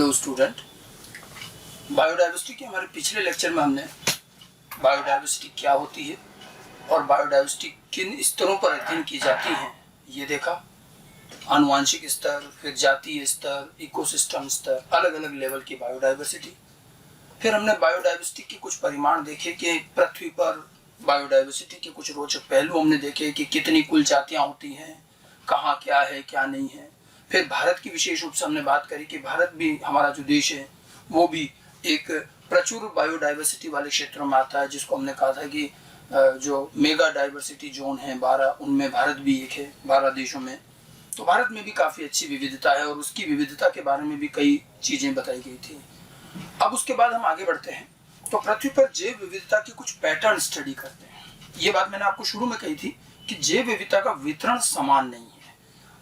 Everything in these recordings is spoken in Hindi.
Hello student. बायोडाइवर्सिटी के हमारे पिछले लेक्चर में हमने बायोडाइवर्सिटी क्या होती है और बायोडाइवर्सिटी किन स्तरों पर अध्ययन की जाती है ये देखा। आनुवांशिक स्तर, फिर जातीय स्तर, इकोसिस्टम स्तर, अलग अलग लेवल की बायोडाइवर्सिटी। फिर हमने बायोडाइवर्सिटी के कुछ परिमाण देखे कि पृथ्वी पर बायोडाइवर्सिटी के कुछ रोचक पहलू हमने देखे कि कितनी कुल जातियाँ होती हैं, कहाँ क्या है क्या नहीं है। फिर भारत की विशेष रूप से हमने बात करी कि भारत भी, हमारा जो देश है वो भी एक प्रचुर बायोडाइवर्सिटी वाले क्षेत्रों में आता है, जिसको हमने कहा था कि जो मेगा डाइवर्सिटी जोन है 12, उनमें भारत भी एक है 12 देशों में। तो भारत में भी काफ़ी अच्छी विविधता है और उसकी विविधता के बारे में भी कई चीज़ें बताई गई थी। अब उसके बाद हम आगे बढ़ते हैं तो पृथ्वी पर जैव विविधता के कुछ पैटर्न स्टडी करते हैं। ये बात मैंने आपको शुरू में कही थी कि जैव विविधता का वितरण समान नहीं है।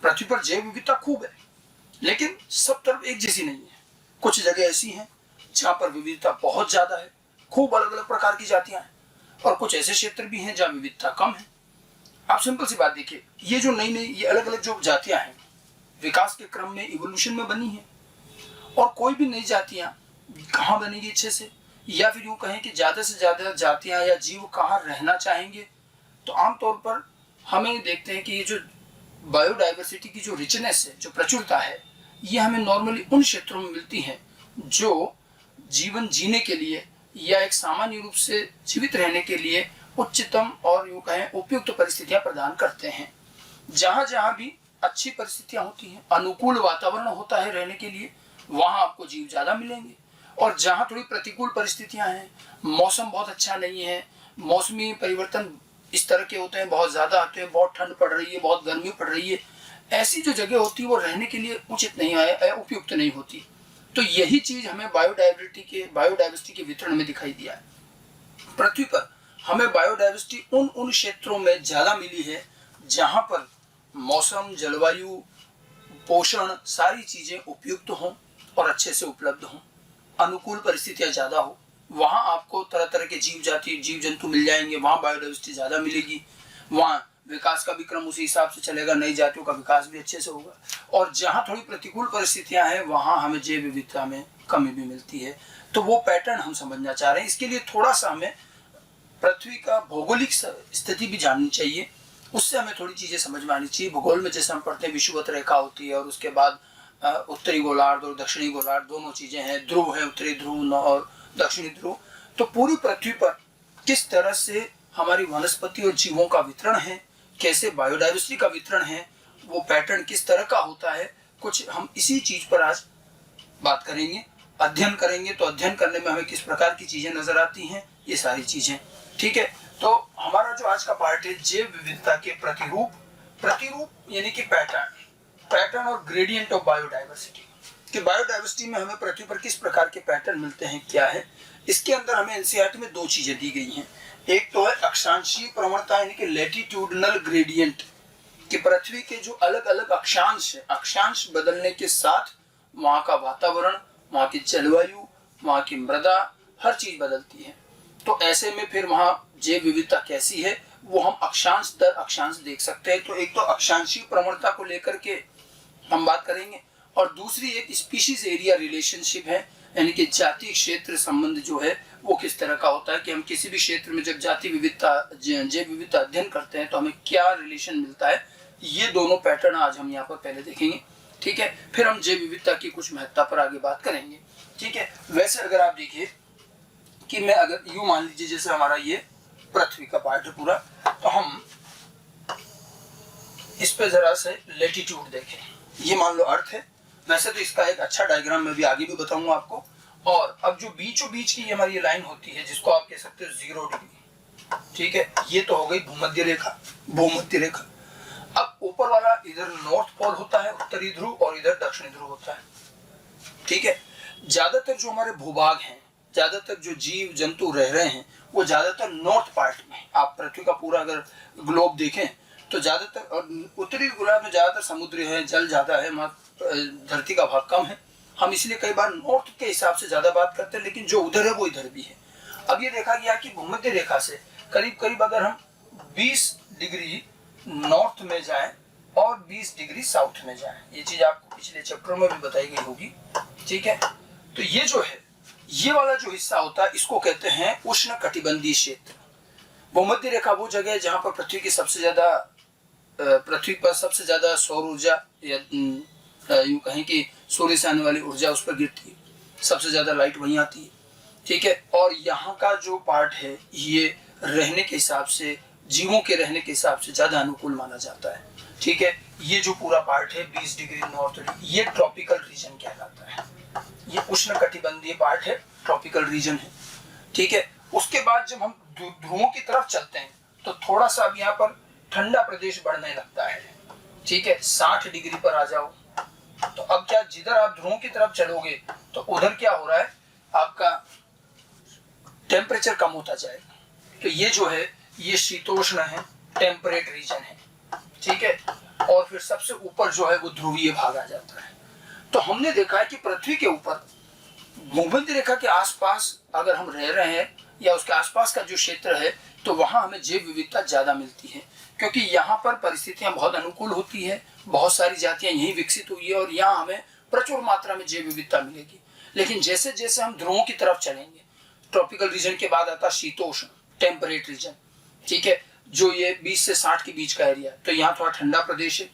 पृथ्वी पर जैव विविधता खूब है लेकिन सब तरफ एक जैसी नहीं है। कुछ जगह ऐसी हैं जहाँ पर विविधता बहुत ज्यादा है, खूब अलग अलग प्रकार की जातियां हैं, और कुछ ऐसे क्षेत्र भी हैं जहाँ विविधता कम है। आप सिंपल सी बात देखिए, ये जो नई नई ये अलग अलग जो जातियां हैं विकास के क्रम में इवोल्यूशन में बनी है, और कोई भी नई जातियां कहाँ बनेगी अच्छे से, या फिर यूं कहें कि ज्यादा से ज्यादा जातियां या जीव कहाँ रहना चाहेंगे। तो आमतौर पर हमें देखते हैं कि ये जो बायोडाइवर्सिटी की जो रिचनेस है, जो प्रचुरता है, ये हमें नॉर्मली उन क्षेत्रों में मिलती है जो जीवन जीने के लिए या एक सामान्य रूप से जीवित रहने के लिए उच्चतम और यूं कहें उपयुक्त परिस्थितियां प्रदान करते हैं। जहां जहां भी अच्छी परिस्थितियां होती हैं, अनुकूल वातावरण होता है रहने के लिए, वहां आपको जीव ज्यादा मिलेंगे। और जहां थोड़ी प्रतिकूल परिस्थितियां हैं, मौसम बहुत अच्छा नहीं है, मौसमी परिवर्तन इस तरह के होते हैं, बहुत ज्यादा आते हैं, बहुत ठंड पड़ रही है, बहुत गर्मी पड़ रही है, ऐसी जो जगह होती है वो रहने के लिए उचित नहीं है, उपयुक्त नहीं होती। तो यही चीज हमें बायोडाइवर्सिटी के वितरण में दिखाई दिया है। पृथ्वी पर हमें बायोडाइवर्सिटी उन क्षेत्रों में ज्यादा मिली है जहां पर मौसम, जलवायु, पोषण, सारी चीजें उपयुक्त हों और अच्छे से उपलब्ध हों, अनुकूल परिस्थितियां ज्यादा हो। वहां आपको तरह तरह के जीव जंतु मिल जाएंगे, वहां बायोडाइवर्सिटी ज्यादा मिलेगी, वहां विकास का भी क्रम उसी हिसाब से चलेगा, नई जातियों का विकास भी अच्छे से होगा। और जहां थोड़ी प्रतिकूल परिस्थितियां हैं वहां हमें जैव विविधता में कमी भी मिलती है। तो वो पैटर्न हम समझना चाह रहे हैं। इसके लिए थोड़ा सा हमें पृथ्वी का भौगोलिक स्थिति भी जाननी चाहिए, उससे हमें थोड़ी चीजें समझ में आनी चाहिए। भूगोल में जैसे हम पढ़ते हैं विषुवत रेखा होती है और उसके बाद उत्तरी गोलार्ध और दक्षिणी गोलार्ध दोनों चीजें हैं, ध्रुव है, उत्तरी ध्रुव और दक्षिणी ध्रुव। तो पूरी पृथ्वी पर किस तरह से हमारी वनस्पति और जीवों का वितरण है, कैसे बायोडाइवर्सिटी का वितरण है, वो पैटर्न किस तरह का होता है, कुछ हम इसी चीज पर आज बात करेंगे, अध्ययन करेंगे। तो अध्ययन करने में हमें किस प्रकार की चीजें नजर आती हैं, ये सारी चीजें, ठीक है। तो हमारा जो आज का पार्ट है जैव विविधता के प्रतिरूप यानी कि पैटर्न और ग्रेडियंट ऑफ बायोडाइवर्सिटी। कि बायोडाइवर्सिटी में हमें पृथ्वी पर किस प्रकार के पैटर्न मिलते हैं, क्या है। इसके अंदर हमें एनसीईआरटी में दो चीजें दी गई हैं। एक तो है अक्षांशीय प्रवणता यानी कि लैटिट्यूडनल ग्रेडियंट, कि पृथ्वी के जो अलग अलग अक्षांश है, अक्षांश बदलने के साथ वहां का वातावरण, वहां की जलवायु, वहां की मृदा, हर चीज बदलती है। तो ऐसे में फिर वहां जैव विविधता कैसी है वो हम अक्षांश दर अक्षांश देख सकते हैं। तो एक तो अक्षांशीय प्रवणता को लेकर के हम बात करेंगे, और दूसरी एक स्पीशीज एरिया रिलेशनशिप है, यानी कि जाति क्षेत्र संबंध जो है वो किस तरह का होता है, कि हम किसी भी क्षेत्र में जब जाति विविधता, जैव विविधता अध्ययन करते हैं तो हमें क्या रिलेशन मिलता है। ये दोनों पैटर्न आज हम यहाँ पर पहले देखेंगे, ठीक है। फिर हम जैव विविधता की कुछ महत्ता पर आगे बात करेंगे, ठीक है। वैसे अगर आप देखिए कि मैं अगर यूं मान लीजिए जैसे हमारा ये पृथ्वी का पार्ट है पूरा, तो हम इस पे जरा से लेटीट्यूड देखें। ये मान लो अर्थ है, वैसे तो इसका एक अच्छा डायग्राम मैं भी आगे भी बताऊंगा आपको। और अब जो बीचों बीच की हमारी ये लाइन होती है जिसको आप कह सकते हो 0 डिग्री, ठीक है, ये तो हो गई भूमध्य रेखा। अब ऊपर वाला इधर नॉर्थ पोल होता है, उत्तरी ध्रुव, और इधर दक्षिणी ध्रुव होता है, ठीक है। ज्यादातर जो हमारे भूभाग हैं, ज्यादातर जो जीव जंतु रह रहे हैं वो ज्यादातर नॉर्थ पार्ट में, आप पृथ्वी का पूरा अगर ग्लोब देखें तो ज्यादातर, और उत्तरी गोलार्ध में ज्यादातर समुद्र है, जल ज्यादा है, धरती का भाग कम है। हम इसलिए कई बार नॉर्थ के हिसाब से ज्यादा बात करते हैं, लेकिन जो उधर है वो इधर भी है। अब ये देखा गया कि भूमध्य रेखा से करीब करीब अगर हम 20 डिग्री नॉर्थ में जाएं और 20 डिग्री साउथ में जाएं, ये चीज आपको पिछले चैप्टर में भी बताई गई होगी, ठीक है। तो ये जो है, ये वाला जो हिस्सा होता है इसको कहते हैं उष्ण कटिबंधीय क्षेत्र। भूमध्य रेखा वो जगह है जहां पर पृथ्वी पर सबसे ज्यादा सौर ऊर्जा या यूं कहें कि सूर्य से आने वाली ऊर्जा उस पर गिरती है, सबसे ज्यादा लाइट वहीं आती है। ठीक है, और यहाँ का जो पार्ट है ये रहने के हिसाब से, जीवों के रहने के हिसाब से ज्यादा अनुकूल माना जाता है। ठीक है, ये जो पूरा पार्ट है 20 डिग्री नॉर्थ, ये ट्रॉपिकल रीजन कहलाता है। ये उष्ण कटिबंधीय पार्ट है, ट्रॉपिकल रीजन है। ठीक है, उसके बाद जब हम ध्रुवों की तरफ चलते हैं तो थोड़ा सा अब यहाँ पर ठंडा प्रदेश बढ़ने लगता है। ठीक है, 60 डिग्री पर आ जाओ तो अब क्या, जिधर आप ध्रुवों की तरफ चलोगे तो उधर क्या हो रहा है, आपका टेम्परेचर कम होता जाएगा। तो ये जो है ये शीतोष्ण है, टेम्परेट रीजन है। ठीक है, और फिर सबसे ऊपर जो है वो ध्रुवीय भाग आ जाता है। तो हमने देखा है कि पृथ्वी के ऊपर भूमध्य रेखा के आसपास अगर हम रह रहे हैं या उसके आसपास का जो क्षेत्र है तो वहां हमें जैव विविधता ज्यादा मिलती है, क्योंकि यहाँ पर परिस्थितियां बहुत अनुकूल होती है, बहुत सारी जातियां यहीं विकसित हुई है और यहाँ हमें प्रचुर मात्रा में जैव विविधता मिलेगी। लेकिन जैसे जैसे हम ध्रुवों की तरफ चलेंगे, ट्रॉपिकल रीजन के बाद आता शीतोष्ण, टेम्परेट रीजन। ठीक है, जो ये 20 से 60 के बीच का एरिया है, तो यहाँ थोड़ा ठंडा प्रदेश है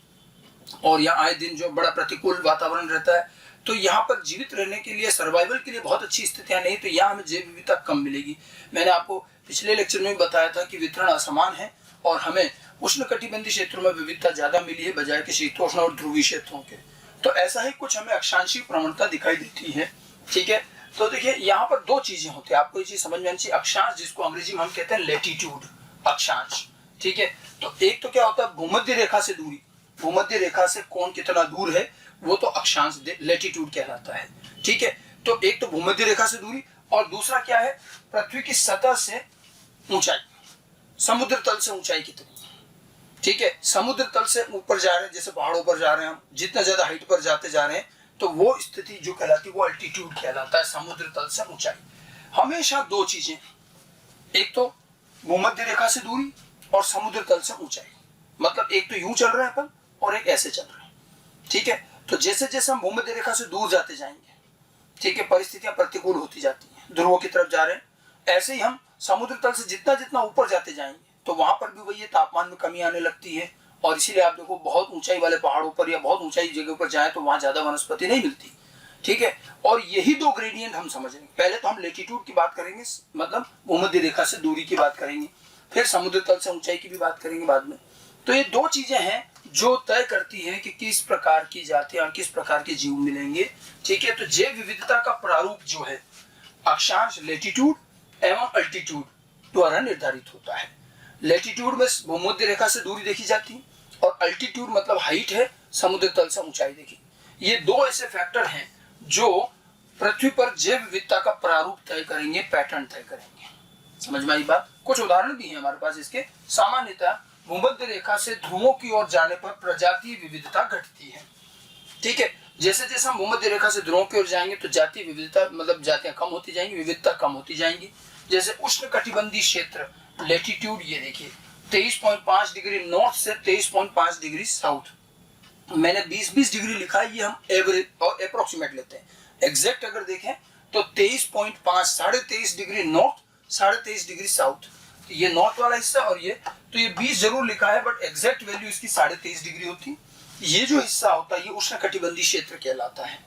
और यहाँ आए दिन जो बड़ा प्रतिकूल वातावरण रहता है, तो यहाँ पर जीवित रहने के लिए, सर्वाइवल के लिए बहुत अच्छी स्थितियां नहीं, तो यहाँ हमें जैव विविधता कम मिलेगी। मैंने आपको पिछले लेक्चर में भी बताया था कि वितरण असमान है और हमें उष्ण कटिबंधीय क्षेत्रों में विविधता ज्यादा मिली है बजाय के शीतोष्ण और ध्रुवीय क्षेत्रों के। तो ऐसा ही कुछ हमें अक्षांशीय प्रवणता दिखाई देती है। ठीक है, तो देखिए यहाँ पर दो चीजें होती है, आपको ये चीज समझ में आनी चाहिए। अक्षांश, जिसको अंग्रेजी में हम कहते हैं लेटीट्यूड, अक्षांश। ठीक है, तो एक तो क्या होता है भूमध्य रेखा से दूरी, भूमध्य रेखा से कौन कितना दूर है वो तो अक्षांश लेटीट्यूड कहलाता है। ठीक है, तो एक तो भूमध्य रेखा से दूरी और दूसरा क्या है, पृथ्वी की सतह से ऊंचाई, समुद्र तल से ऊंचाई कितनी। ठीक है, समुद्र तल से ऊपर जा रहे हैं, जैसे पहाड़ों पर जा रहे हैं हम, जितना ज्यादा हाइट पर जाते जा रहे हैं तो वो स्थिति जो कहलाती है वो अल्टीट्यूड कहलाता है, समुद्र तल से ऊंचाई। हमेशा दो चीजें, एक तो भूमध्य रेखा से दूरी और समुद्र तल से ऊंचाई, मतलब एक तो यूं चल रहे हैं अपन और एक ऐसे चल रहे हैं। ठीक है, तो जैसे जैसे हम भूमध्य रेखा से दूर जाते जाएंगे, ठीक है, परिस्थितियां प्रतिकूल होती जाती हैं, ध्रुवों की तरफ जा रहे हैं, ऐसे ही हम समुद्र तल से जितना जितना ऊपर जाते जाएंगे तो वहां पर भी वही तापमान में कमी आने लगती है। और इसीलिए आप देखो बहुत ऊंचाई वाले पहाड़ों पर या बहुत ऊंचाई जगह पर जाए तो वहां ज्यादा वनस्पति नहीं मिलती। ठीक है, और यही दो ग्रेडियंट हम समझेंगे। पहले तो हम लेटीट्यूड की बात करेंगे, मतलब भूमध्य रेखा से दूरी की बात करेंगे, फिर समुद्र तल से ऊंचाई की भी बात करेंगे बाद में। तो ये दो चीजें हैं जो तय करती है कि किस प्रकार की जातियां और किस प्रकार के जीव मिलेंगे। ठीक है, तो जैव विविधता का प्रारूप जो है अक्षांश लेटीट्यूड एवं अल्टीट्यूड द्वारा निर्धारित होता है। लेटीट्यूड में भूमध्य रेखा से दूरी देखी जाती है और अल्टीट्यूड मतलब हाइट है, समुद्र तल से ऊंचाई देखी। ये दो ऐसे फैक्टर हैं जो पृथ्वी पर जैव विविधता का प्रारूप तय करेंगे, पैटर्न तय करेंगे। समझ में आई बात? कुछ उदाहरण भी है हमारे पास इसके। सामान्यतः भूमध्य रेखा से ध्रुवों की ओर जाने पर प्रजातीय विविधता घटती है। ठीक है, जैसे जैसे हम भूमध्य रेखा से ध्रुवों की ओर जाएंगे तो जातीय विविधता मतलब जातियां कम होती जाएंगी, विविधता कम होती जाएंगी। जैसे उष्ण कटिबंधीय क्षेत्र लेटीट्यूड, ये देखिए 23.5 डिग्री नॉर्थ से 23.5 डिग्री साउथ। मैंने 20-20 डिग्री लिखा है, ये हम एवरेज और अप्रोक्सीमेट लेते हैं। एग्जैक्ट अगर देखें तो 23.5, 23.5 डिग्री नॉर्थ, 23.5 डिग्री साउथ। ये नॉर्थ वाला हिस्सा और ये, तो ये 20 जरूर लिखा है बट एग्जैक्ट वैल्यू इसकी 23.5 डिग्री होती। ये जो हिस्सा होता है ये उष्ण कटिबंधीय क्षेत्र कहलाता है।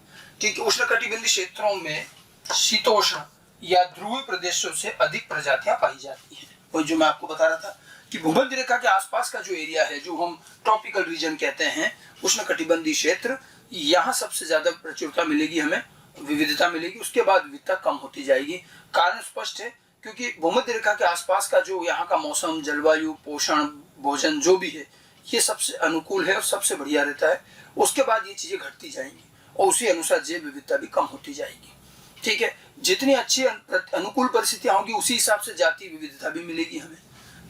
ठीक है, उष्ण कटिबंधीय क्षेत्रों में शीतोष्ण या ध्रुवीय प्रदेशों से अधिक प्रजातियां पाई जाती हैं। और जो मैं आपको बता रहा था कि भूमध्य रेखा के आसपास का जो एरिया है, जो हम ट्रॉपिकल रीजन कहते हैं, उष्ण कटिबंधीय क्षेत्र, यहाँ सबसे ज्यादा प्रचुरता मिलेगी, हमें विविधता मिलेगी। उसके बाद विविधता कम होती जाएगी। कारण स्पष्ट है, क्योंकि भूमध्य रेखा के आसपास का जो यहाँ का मौसम, जलवायु, पोषण, भोजन जो भी है, ये सबसे अनुकूल है और सबसे बढ़िया रहता है। उसके बाद ये चीजें घटती जाएंगी और उसी अनुसार जैव विविधता भी कम होती जाएगी। ठीक है, जितनी अच्छी अनुकूल परिस्थितियां होंगी उसी हिसाब से जातीय विविधता भी मिलेगी हमें।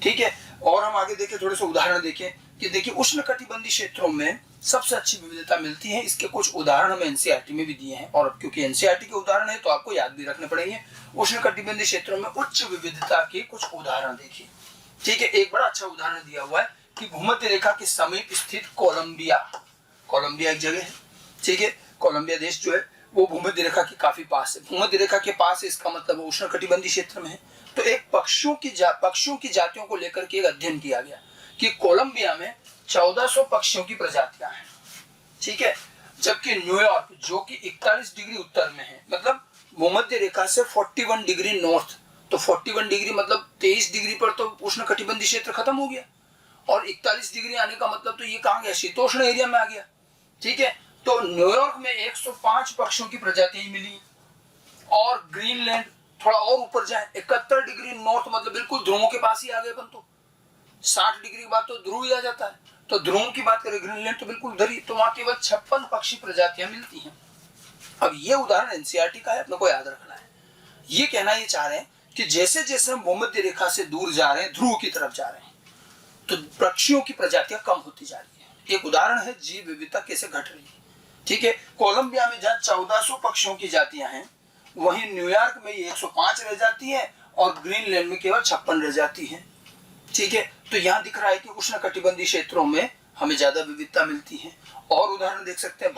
ठीक है, और हम आगे देखें, थोड़े से उदाहरण देखें कि देखिए उष्ण कटिबंधीय क्षेत्रों में सबसे अच्छी विविधता मिलती है। इसके कुछ उदाहरण हमें एनसीईआरटी में भी दिए हैं, और क्योंकि एनसीईआरटी के उदाहरण है तो आपको याद भी रखने पड़ेंगे। उष्ण कटिबंधीय क्षेत्रों में उच्च विविधता के कुछ उदाहरण देखिए। ठीक है, एक बड़ा अच्छा उदाहरण दिया हुआ है कि भूमध्य रेखा के समीप स्थित कोलंबिया, कोलंबिया एक जगह है, ठीक है, कोलंबिया देश जो है वो भूमध्य रेखा के काफी पास है। भूमध्य रेखा के पास है इसका मतलब उष्णकटिबंधीय क्षेत्र में है। तो एक पक्षियों की जातियों को लेकर के एक अध्ययन किया गया कि कोलंबिया में 1400 पक्षियों की प्रजातियां हैं, ठीक है, जबकि न्यूयॉर्क जो कि 41 डिग्री उत्तर में है, मतलब भूमध्य रेखा से 41 डिग्री नॉर्थ, तो 41 डिग्री मतलब 23 डिग्री पर तो उष्णकटिबंधीय क्षेत्र खत्म हो गया, और 41 डिग्री आने का मतलब तो ये कहाँ गया, शीतोष्ण एरिया में आ गया, ठीक है। तो न्यूयॉर्क में 105 पक्षियों की प्रजातियां मिली, और ग्रीनलैंड थोड़ा और ऊपर जाए 71 डिग्री नॉर्थ, मतलब बिल्कुल ध्रुवों के पास ही आ गए अपन, तो 60 डिग्री के बाद तो ध्रुव ही आ जाता है। तो ध्रुवों की बात करें, ग्रीनलैंड तो बिल्कुल उधर ही, तो वहां केवल 56 पक्षी प्रजातियां मिलती हैं। अब ये उदाहरण एनसीईआरटी का है, अपने को याद रखना है। ये कहना ये चाह रहे हैं कि जैसे जैसे हम भूमध्य रेखा से दूर जा रहे हैं, ध्रुव की तरफ जा रहे हैं, तो पक्षियों की प्रजातियां कम होती जा रही है। एक उदाहरण है जीव विविधता कैसे घट रही है, ठीक है। कोलंबिया में जहाँ 1400 पक्षियों की जातियां हैं, वहीं न्यूयॉर्क में 105 रह जाती है, और ग्रीनलैंड में केवल 56 रह जाती है, ठीक है। तो यहाँ दिख रहा है कि उष्णकटिबंधीय क्षेत्रों में हमें ज्यादा विविधता मिलती है। और उदाहरण देख सकते हैं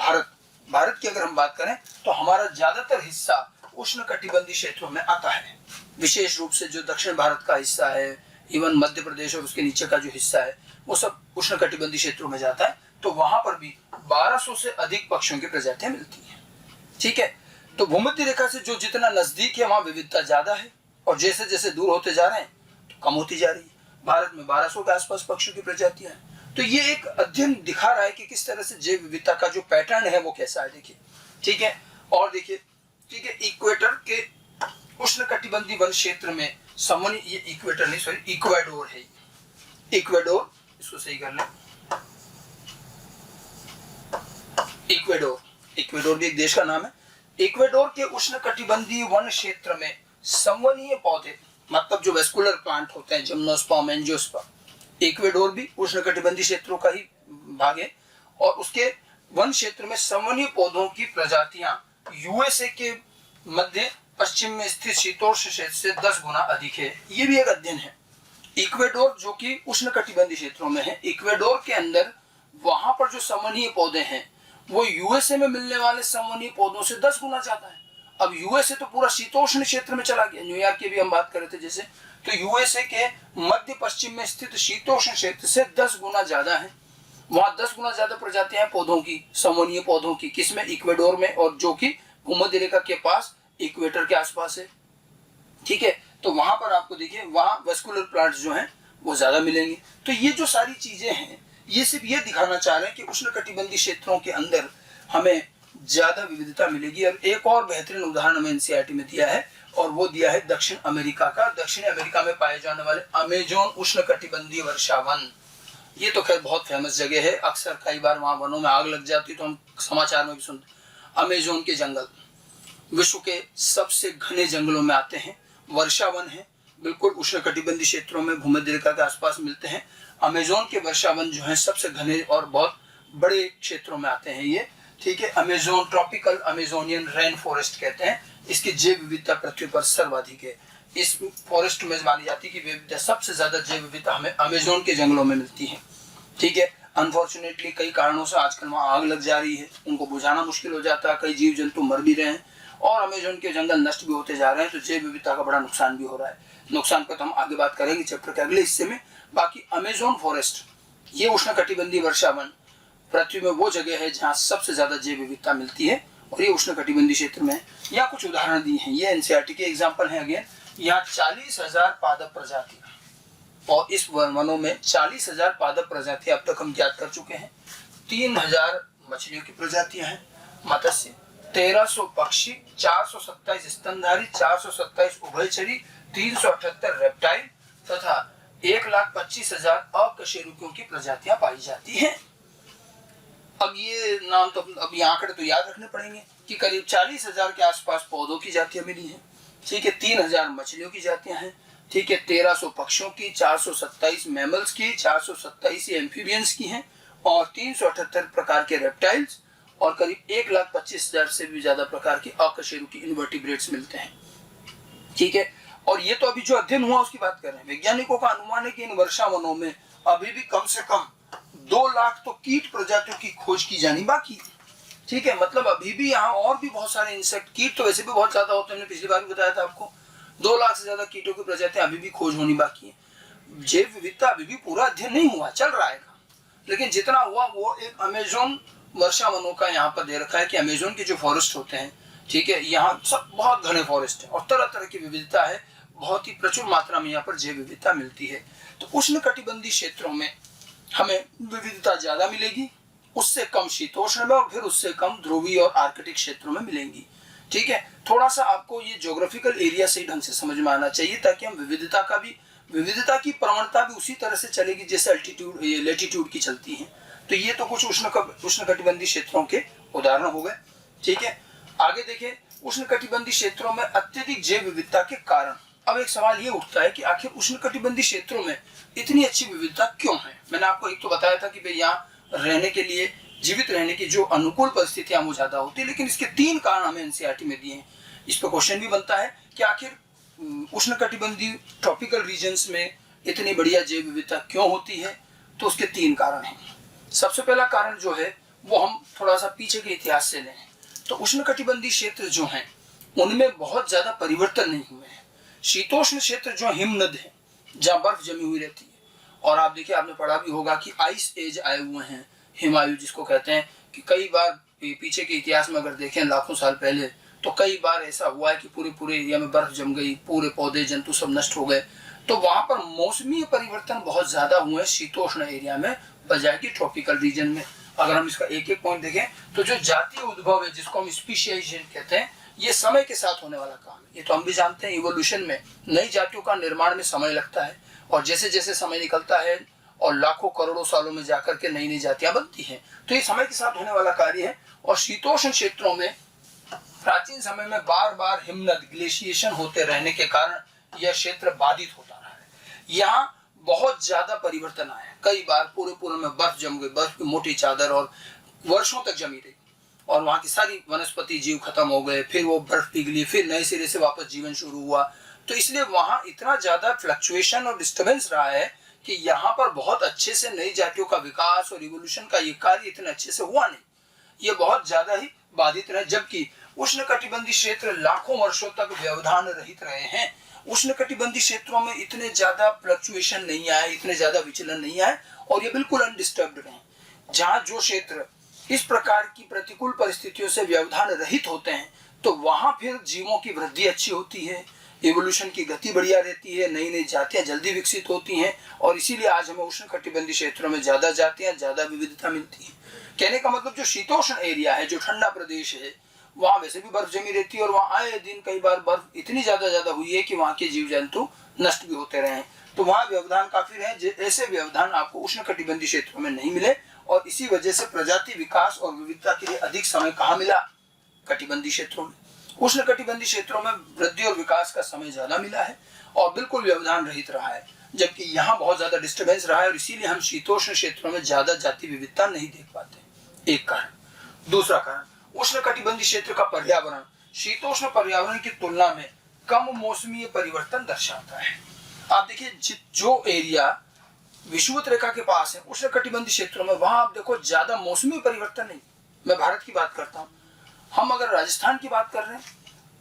भारत की अगर हम बात करें तो हमारा ज्यादातर हिस्सा उष्णकटिबंधीय क्षेत्रों में आता है, विशेष रूप से जो दक्षिण भारत का हिस्सा है, इवन मध्य प्रदेश और उसके नीचे का जो हिस्सा है, वो सब उष्णकटिबंधीय क्षेत्रों में जाता है। तो वहां पर भी 1200 से अधिक पक्षियों की प्रजातियां मिलती हैं, ठीक है। तो भूमध्य रेखा से जो जितना नजदीक है वहां विविधता ज्यादा है, और जैसे जैसे दूर होते जा रहे हैं तो कम होती जा रही है। भारत में 1200 के आसपास पक्षियों की प्रजातियां हैं। तो ये एक अध्ययन दिखा रहा है कि किस तरह से जैव विविधता का जो पैटर्न है वो कैसा है, देखिए, ठीक है। और देखिए, ठीक है, इक्वेटर के उष्णकटिबंधीय वन क्षेत्र में ये इक्वेटर नहीं, सॉरी, इक्वाडोर है। इक्वाडोर, इसको सही कर लें, इक्वाडोर भी एक देश का नाम है। इक्वाडोर के उष्णकटिबंधीय वन क्षेत्र में संवहनीय पौधे, मतलब जो वेस्कुलर प्लांट होते हैं, जिम्नोस्पर्म, एंजियोस्पर्म, इक्वाडोर भी उष्णकटिबंधीय क्षेत्रों का ही भाग है, और उसके वन क्षेत्र में संवहनीय पौधों की प्रजातियां यूएसए के मध्य पश्चिम में स्थित शीतोष्ण क्षेत्र से 10 गुना अधिक है। ये भी एक अध्ययन है। इक्वाडोर जो कि उष्णकटिबंधीय क्षेत्रों में है, इक्वाडोर के अंदर वहां पर जो संवहनीय पौधे हैं वो यूएसए में मिलने वाले संवहनीय पौधों से 10 गुना ज्यादा है। अब यूएसए तो पूरा शीतोष्ण क्षेत्र में चला गया, न्यूयॉर्क की भी हम बात कर रहे थे जैसे, तो यूएसए के मध्य पश्चिम में स्थित शीतोष्ण क्षेत्र से 10 गुना ज्यादा है। वहां 10 गुना ज्यादा प्रजातियां हैं पौधों की, संवहनीय पौधों की, किसमें, इक्वाडोर में, और जो कि भूमध्य रेखा के पास इक्वेटर के आसपास है, ठीक है। तो वहां पर आपको देखिए, वहां वेस्कुलर प्लांट्स जो हैं वो ज्यादा मिलेंगे। तो ये जो सारी चीजें हैं, ये सिर्फ ये दिखाना चाह रहे हैं कि उष्णकटिबंधीय क्षेत्रों के अंदर हमें ज्यादा विविधता मिलेगी। और एक और बेहतरीन उदाहरण हमें एनसीईआरटी में दिया है, और वो दिया है दक्षिण अमेरिका का। दक्षिण अमेरिका में पाए जाने वाले अमेजोन उष्णकटिबंधीय वर्षा वन। ये तो खैर बहुत फेमस जगह है, अक्सर कई बार वहां वनों में आग लग जाती है तो हम समाचार में भी सुनते। अमेजोन के जंगल विश्व के सबसे घने जंगलों में आते हैं, वर्षा वन है, बिल्कुल उष्णकटिबंधीय क्षेत्रों में भूमध्य रेखा के आसपास मिलते हैं। अमेजोन के वर्षा वन जो है सबसे घने और बहुत बड़े क्षेत्रों में आते हैं ये, ठीक है। Amazon tropical Amazonian rain forest कहते हैं। इसकी जैव विविधता पृथ्वी पर सर्वाधिक है। इस फॉरेस्ट में मानी जाती है कि विविधता, सबसे ज्यादा जैव विविधता हमें अमेजोन के जंगलों में मिलती है, ठीक है। अनफॉर्चुनेटली कई कारणों से आजकल वहां आग लग जा रही है, उनको बुझाना मुश्किल हो जाता है, कई जीव जंतु मर भी रहे हैं, और अमेजोन के जंगल नष्ट भी होते जा रहे हैं, तो जैव विविधता का बड़ा नुकसान भी हो रहा है। नुकसान पर तो हम आगे बात करेंगे चैप्टर के अगले हिस्से में। बाकी अमेजोन फॉरेस्ट, ये उष्णकटिबंधीय वर्षा वन पृथ्वी में वो जगह है जहाँ सबसे ज्यादा जैव विविधता मिलती है, और ये उष्णकटिबंधीय क्षेत्र में है। यहाँ कुछ उदाहरण दिए हैं, ये एनसीईआरटी के एग्जाम्पल हैं। अगेन, यहाँ 40,000 पादप प्रजातियां, और इस वनों में 40,000 पादप प्रजातियां अब तक हम ज्ञात कर चुके हैं। 3,000 मछलियों की प्रजातियां हैं, मत्स्य, 1300 पक्षी, 427 स्तनधारी, 427 उभयचरी, 378 रेप्टाइल तथा 1,25,000 अकशेरुकियों की प्रजातियां पाई जाती हैं। अब ये नाम तो, अब ये आंकड़े तो याद रखने पड़ेंगे कि करीब 40,000 के आसपास पौधों की जातियां मिली हैं, ठीक है। 3,000 मछलियों की जातियां हैं, ठीक है। 1300 पक्षियों की, 427 मैमल्स की, 427 एम्फीबियंस की हैं, और 378 प्रकार के रेप्टाइल्स, और करीब 1,25,000 से भी ज्यादा प्रकार के अकशेरुकी इनवर्टिब्रेट्स मिलते हैं, ठीक है। और ये तो अभी जो अध्ययन हुआ उसकी बात कर रहे हैं। वैज्ञानिकों का अनुमान है कि इन वर्षा वनों में अभी भी कम से कम 2 लाख तो कीट प्रजातियों की खोज की जानी बाकी है, ठीक है, मतलब अभी भी यहाँ और भी बहुत सारे इंसेक्ट, कीट तो वैसे भी बहुत ज्यादा होते हैं, हमने पिछली बार भी बताया था आपको, 2 लाख से ज्यादा कीटों की प्रजातियां अभी भी खोज होनी बाकी है। जैव विविधता अभी भी पूरा अध्ययन नहीं हुआ, चल रहा है, लेकिन जितना हुआ वो एक अमेजोन वर्षा वनों का यहाँ पर दे रखा है कि अमेजोन के जो फॉरेस्ट होते हैं, ठीक है, यहाँ सब बहुत घने फॉरेस्ट है और तरह तरह की विविधता है, बहुत ही प्रचुर मात्रा में यहाँ पर जैव विविधता मिलती है। तो उष्ण कटिबंधीय क्षेत्रों में हमें विविधता ज्यादा मिलेगी, उससे कम शीतोष्ण में और फिर उससे कम ध्रुवीय और आर्कटिक क्षेत्रों में मिलेंगी। ठीक है, थोड़ा सा आपको ये ज्योग्राफिकल एरिया से ढंग से समझ में आना चाहिए, ताकि हम विविधता की प्रवणता भी उसी तरह से चलेगी जैसे अल्टीट्यूड लेटीट्यूड की चलती है। तो ये तो कुछ उष्ण कटिबंधीय क्षेत्रों के उदाहरण हो गए। ठीक है, आगे देखें, उष्ण कटिबंधीय क्षेत्रों में अत्यधिक जैव विविधता के कारण अब एक सवाल ये उठता है कि आखिर उष्ण कटिबंधीय क्षेत्रों में इतनी अच्छी विविधता क्यों है। मैंने आपको एक तो बताया था कि भाई यहाँ रहने के लिए, जीवित रहने की जो अनुकूल परिस्थितियां वो ज्यादा होती है, लेकिन इसके 3 कारण हमें एनसीईआरटी में दिए हैं। इस पर क्वेश्चन भी बनता है कि आखिर उष्ण कटिबंधीय ट्रॉपिकल रीजन्स में इतनी बढ़िया जैव विविधता क्यों होती है। तो उसके 3 कारण हैं। सबसे पहला कारण जो है वो हम थोड़ा सा पीछे के इतिहास से लें, तो उष्ण कटिबंधीय क्षेत्र जो हैं उनमें बहुत ज्यादा परिवर्तन नहीं हुए हैं। शीतोष्ण क्षेत्र जो हिमनद है, जहाँ बर्फ जमी हुई रहती है, और आप देखिए, आपने पढ़ा भी होगा कि आइस एज आए हुए हैं, हिमायु जिसको कहते हैं, कि कई बार पीछे के इतिहास में अगर देखें लाखों साल पहले, तो कई बार ऐसा हुआ है कि पूरे एरिया में बर्फ जम गई, पूरे पौधे जंतु सब नष्ट हो गए। तो वहां पर मौसमी परिवर्तन बहुत ज्यादा हुए शीतोष्ण एरिया में बजाय की ट्रॉपिकल रीजन में। अगर हम इसका एक एक पॉइंट देखें, तो जो जातीय उद्भव है जिसको हम स्पीशियलाइजेशन कहते हैं, ये समय के साथ होने वाला काम है। ये तो हम भी जानते हैं, इवोल्यूशन में नई जातियों का निर्माण में समय लगता है, और जैसे जैसे समय निकलता है और लाखों करोड़ों सालों में जाकर के नई नई जातियां बनती हैं, तो ये समय के साथ होने वाला कार्य है। और शीतोष्ण क्षेत्रों में प्राचीन समय में बार बार हिमनद ग्लेशिएशन होते रहने के कारण यह क्षेत्र बाधित होता रहा है। यहाँ बहुत ज्यादा परिवर्तन आया, कई बार पूरे में बर्फ जम गई, बर्फ की मोटी चादर और वर्षों तक जमी रही, और वहां की सारी वनस्पति जीव खत्म हो गए, फिर वो बर्फ पिघली, फिर नए सिरे से वापस जीवन शुरू हुआ। तो इसलिए वहां इतना ज्यादा फ्लक्चुएशन और डिस्टर्बेंस रहा है कि यहाँ पर बहुत अच्छे से नई जातियों का विकास और इवोल्यूशन का ये कार्य इतने अच्छे से हुआ नहीं, ये बहुत ज्यादा ही बाधित रहे। जबकि उष्ण कटिबंधीय क्षेत्र लाखों वर्षों तक व्यवधान रहित रहे हैं। उष्ण कटिबंधीय क्षेत्रों में इतने ज्यादा फ्लक्चुएशन नहीं आए, इतने ज्यादा विचलन नहीं आए, और ये बिल्कुल अनडिस्टर्ब्ड रहे। जहाँ जो क्षेत्र इस प्रकार की प्रतिकूल परिस्थितियों से व्यवधान रहित होते हैं, तो वहां फिर जीवों की वृद्धि अच्छी होती है, इवोल्यूशन की गति बढ़िया रहती है, नई नई जातियां जल्दी विकसित होती हैं, और इसीलिए आज हमें उष्ण कटिबंधीय क्षेत्रों में ज्यादा जातियां, ज्यादा विविधता मिलती है। कहने का मतलब जो शीतोष्ण एरिया है, जो ठंडा प्रदेश है, वहां वैसे भी बर्फ जमी रहती है, और वहां आए दिन कई बार बर्फ इतनी ज्यादा हुई है कि वहां के जीव जंतु नष्ट भी होते रहे। तो वहां व्यवधान काफी रहे, ऐसे व्यवधान आपको उष्ण कटिबंधीय क्षेत्रों में नहीं मिले, और इसी वजह से प्रजाति विकास और विविधता के लिए अधिक समय कहाँ मिला, कटिबंधीय क्षेत्रों में। उष्ण कटिबंधीय क्षेत्रों में वृद्धि और विकास का समय ज्यादा मिला है और बिल्कुल व्यवधान रहित रहा है, जबकि यहाँ बहुत ज्यादा डिस्टर्बेंस रहा है, और इसीलिए हम शीतोष्ण क्षेत्रों में ज्यादा जाति विविधता नहीं देख पाते, एक कारण। दूसरा कारण, उष्ण कटिबंधीय क्षेत्र का पर्यावरण शीतोष्ण पर्यावरण की तुलना में कम मौसमी परिवर्तन दर्शाता है। आप देखिए, जो एरिया विषुवत रेखा के पास है उष्ण कटिबंधीय क्षेत्रों में, वहां आप देखो ज्यादा मौसमी परिवर्तन नहीं। मैं भारत की बात करता हूँ, हम अगर राजस्थान की बात कर रहे हैं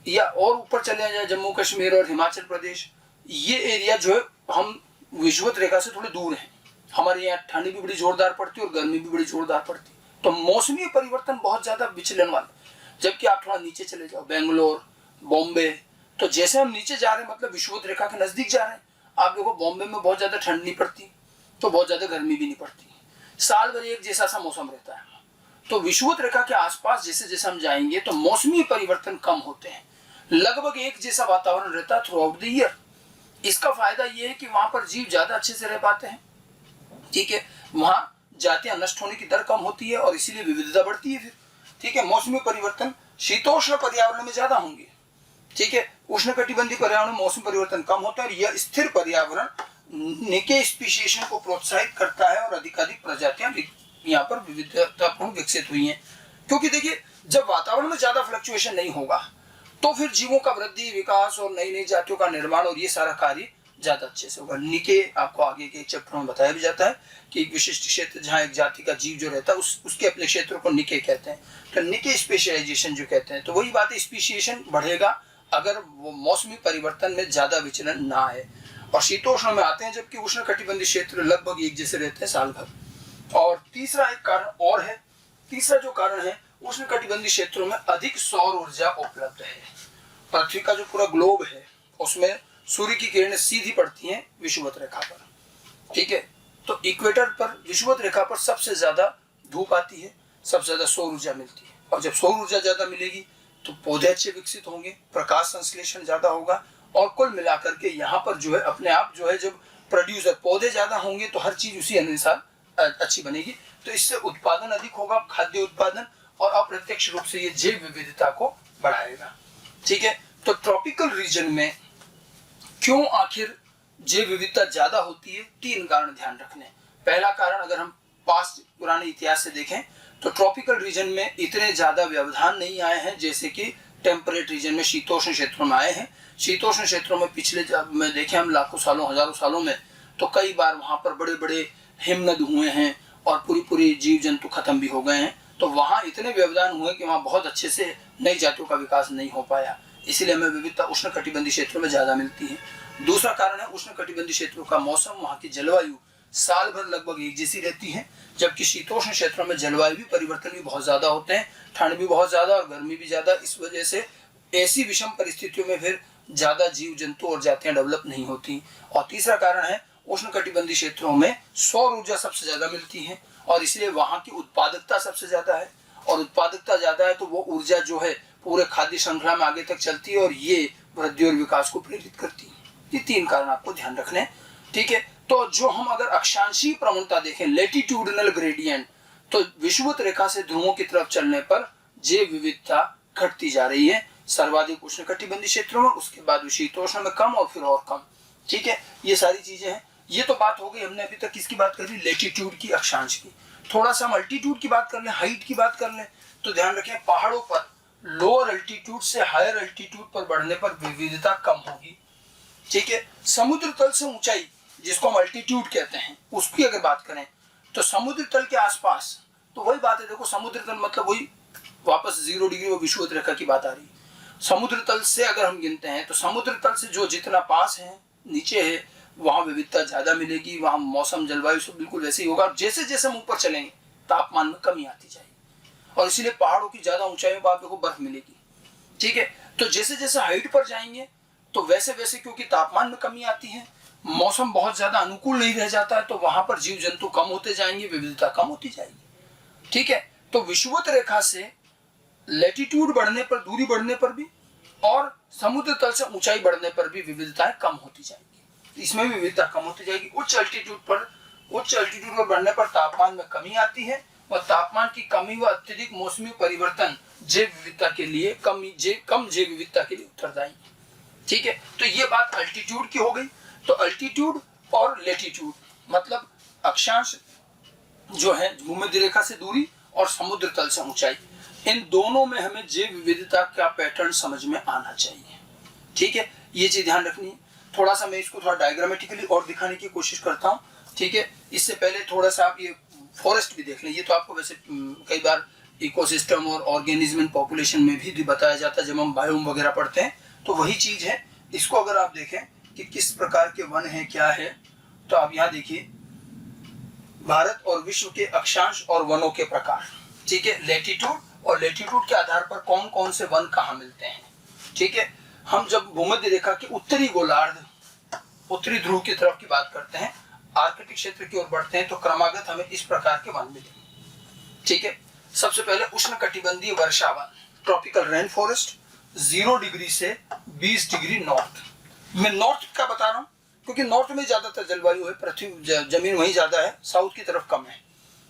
या और ऊपर चले जाए जम्मू कश्मीर और हिमाचल प्रदेश, ये एरिया जो है हम विषुवत रेखा से थोड़े दूर हैं, हमारे यहाँ ठंडी भी बड़ी जोरदार पड़ती है और गर्मी भी बड़ी जोरदार पड़ती है, तो मौसमी परिवर्तन बहुत ज्यादा विचलन वाले। जबकि आप थोड़ा नीचे चले जाओ, बेंगलोर, बॉम्बे, तो जैसे हम नीचे जा रहे हैं मतलब विषुवत रेखा के नजदीक जा रहे हैं, आप देखो बॉम्बे में बहुत ज्यादा ठंड नहीं पड़ती, तो बहुत ज्यादा गर्मी भी नहीं पड़ती, साल भर एक जैसा सा मौसम रहता है। तो विषुवत रेखा के आसपास जैसे जैसे हम जाएंगे तो मौसमी परिवर्तन कम होते हैं, लगभग एक जैसा वातावरण रहता है थ्रू आउट द ईयर। इसका फायदा ये है कि वहां पर जीव ज्यादा अच्छे से रह पाते हैं, ठीक है, वहां जातियां नष्ट होने की दर कम होती है और इसीलिए विविधता बढ़ती है फिर, ठीक है। मौसमी परिवर्तन शीतोष्ण पर्यावरण में ज्यादा होंगे, ठीक है, उष्ण कटिबंधीय पर्यावरण में मौसम परिवर्तन कम होता है, और यह स्थिर पर्यावरण निके स्पीशीएशन को प्रोत्साहित करता है और अधिकाधिक प्रजातियां यहाँ पर विविधतापूर्ण विकसित हुई हैं। क्योंकि देखिए, जब वातावरण में ज्यादा फ्लक्चुएशन नहीं होगा तो फिर जीवों का वृद्धि, विकास और नई नई जातियों का निर्माण और ये सारा कार्य ज्यादा अच्छे से होगा। निके आपको आगे के चैप्टर में बताया भी जाता है कि एक विशिष्ट क्षेत्र जहाँ एक जाति का जीव जो रहता है उसके अपने क्षेत्र को निके कहते हैं। तो निके स्पेशलाइजेशन जो कहते हैं, तो वही बात है, स्पेशिएशन बढ़ेगा अगर वो मौसमी परिवर्तन में ज्यादा विचलन ना आए। और शीतोष्ण में आते हैं, जबकि उष्ण कटिबंधीय क्षेत्र लगभग एक जैसे रहते हैं साल भर। और तीसरा एक कारण और है, तीसरा जो कारण है, उष्ण कटिबंधीय क्षेत्रों में अधिक सौर ऊर्जा उपलब्ध है। पृथ्वी का जो पूरा ग्लोब है उसमें सूर्य की किरणें सीधी पड़ती हैं विषुवत रेखा पर, ठीक है। तो इक्वेटर पर विषुवत रेखा पर सबसे ज्यादा धूप आती है, सबसे ज्यादा सौर ऊर्जा मिलती है। और जब सौर ऊर्जा ज्यादा मिलेगी तो पौधे अच्छे विकसित होंगे, प्रकाश संश्लेषण ज्यादा होगा, और कुल मिलाकर के यहाँ पर जो है अपने आप जो है, जब प्रोड्यूसर पौधे ज्यादा होंगे तो हर चीज उसी अनुसार अच्छी बनेगी। तो इससे उत्पादन अधिक होगा, खाद्य उत्पादन, और अप्रत्यक्ष रूप से ये जैव विविधता को बढ़ाएगा, ठीक है। तो ट्रॉपिकल रीजन में क्यों आखिर जैव विविधता ज्यादा होती है? 3 कारण ध्यान रखने। पहला कारण, अगर हम पास्ट पुराने इतिहास से देखें तो ट्रॉपिकल रीजन में इतने ज्यादा व्यवधान नहीं आए हैं जैसे कि टेम्परेट रीजन में, शीतोष्ण क्षेत्रों में आए हैं। शीतोष्ण क्षेत्रों में पिछले में देखें हम लाखों सालों, हजारों सालों में, तो कई बार वहां पर बड़े बड़े हिमनद हुए हैं और पूरी जीव जंतु खत्म भी हो गए हैं। तो वहां इतने व्यवधान हुए कि वहां बहुत अच्छे से नई जातियों का विकास नहीं हो पाया, इसलिए हमें विविधता उष्ण कटिबंधीय क्षेत्रों में ज्यादा मिलती है। दूसरा कारण है, उष्ण कटिबंधीय क्षेत्रों का मौसम, वहां की जलवायु साल भर लगभग एक जैसी रहती है, जबकि शीतोष्ण क्षेत्रों में जलवायु भी परिवर्तन भी बहुत ज्यादा होते हैं, ठंड भी बहुत ज्यादा और गर्मी भी ज्यादा। इस वजह से ऐसी विषम परिस्थितियों में फिर ज्यादा जीव जंतु और जातियां डेवलप नहीं होती। और तीसरा कारण है, उष्ण कटिबंधीय क्षेत्रों में सौर ऊर्जा सबसे ज्यादा मिलती है और इसलिए वहां की उत्पादकता सबसे ज्यादा है, और उत्पादकता ज्यादा है तो वो ऊर्जा जो है पूरे खाद्य श्रृंखला में आगे तक चलती है और ये वृद्धि और विकास को प्रेरित करती है। ये 3 कारण आपको ध्यान रखने, ठीक है। तो जो हम अगर अक्षांशीय प्रवणता देखें, लैटिट्यूडिनल ग्रेडियंट, तो विषुवत रेखा से ध्रुवों की तरफ चलने पर जैव विविधता घटती जा रही है, सर्वाधिक उष्ण कटिबंधीय क्षेत्रों में, उसके बाद शीतोष्ण में कम और फिर और कम, ठीक है। ये सारी चीजें हैं। ये तो बात हो गई, हमने अभी तक किसकी बात करी? लैटिट्यूड की, अक्षांश की। थोड़ा सा हम अल्टीट्यूड की बात कर लें, हाइट की बात कर लें, तो ध्यान रखें पहाड़ों पर लोअर अल्टीट्यूड से हायर अल्टीट्यूड पर बढ़ने पर विविधता कम होगी, ठीक है। समुद्र तल से ऊंचाई, जिसको हम अल्टीट्यूड कहते हैं, उसकी अगर बात करें तो समुद्र तल के आसपास, तो वही बात है, देखो समुद्र तल मतलब वही वापस 0 डिग्री और विषुवत रेखा की बात आ रही है। समुद्र तल से अगर हम गिनते हैं तो समुद्र तल से जो जितना पास है, नीचे है, वहां विविधता ज्यादा मिलेगी, वहां मौसम जलवायु सब बिल्कुल वैसे ही होगा। जैसे जैसे हम ऊपर चलेंगे तापमान में कमी आती जाएगी, और इसीलिए पहाड़ों की ज्यादा ऊंचाइयों पर आपको बर्फ मिलेगी, ठीक है। तो जैसे जैसे हाइट पर जाएंगे तो वैसे वैसे क्योंकि तापमान में कमी आती है, मौसम बहुत ज्यादा अनुकूल नहीं रह जाता है, तो वहां पर जीव जंतु कम होते जाएंगे, विविधता कम होती जाएगी, ठीक है। तो विषुवत रेखा से लैटिट्यूड बढ़ने पर, दूरी बढ़ने पर भी, और समुद्र तल से ऊंचाई बढ़ने पर भी विविधताएं कम होती जाएगी, इसमें भी विविधता कम होती जाएगी। उच्च अल्टीट्यूड पर बढ़ने पर तापमान में कमी आती है, और तापमान की कमी व अत्यधिक मौसमी परिवर्तन जैव विविधता के लिए कम जैव विविधता के लिए उत्तरदायी, ठीक है। तो ये बात अल्टीट्यूड की हो गई। तो अल्टीट्यूड और लैटिट्यूड मतलब अक्षांश जो है, भूमध्य रेखा से दूरी और समुद्र तल से ऊंचाई, इन दोनों में हमें जैव विविधता का पैटर्न समझ में आना चाहिए, ठीक है। ये चीज ध्यान रखनी है। थोड़ा सा मैं इसको थोड़ा डायग्रामेटिकली और दिखाने की कोशिश करता हूँ, ठीक है। इससे पहले थोड़ा सा आप ये फॉरेस्ट भी देख लें। ये तो आपको वैसे कई बार इकोसिस्टम और ऑर्गेनिज्म एंड पॉपुलेशन में भी बताया जाता है जब हम बायोम वगैरह पढ़ते हैं, तो वही चीज है। इसको अगर आप देखें कि किस प्रकार के वन है, क्या है, तो आप यहाँ देखिए भारत और विश्व के अक्षांश और वनों के प्रकार, ठीक है। लैटिट्यूड और लैटिट्यूड के आधार पर कौन कौन से वन कहाँ मिलते हैं, ठीक है। हम जब भूमध्य रेखा के उत्तरी गोलार्ध, उत्तरी ध्रुव की तरफ की बात करते हैं, आर्कटिक क्षेत्र की ओर बढ़ते हैं, तो क्रमागत हमें इस प्रकार के वन मिलेंगे, ठीक है। सबसे पहले उष्ण कटिबंधीय वर्षा वन, ट्रॉपिकल रेन फॉरेस्ट, 0 डिग्री से 20 डिग्री नॉर्थ। मैं नॉर्थ का बता रहा हूँ क्योंकि नॉर्थ में ज्यादातर जलवायु है, पृथ्वी जमीन वहीं ज्यादा है, साउथ की तरफ कम है,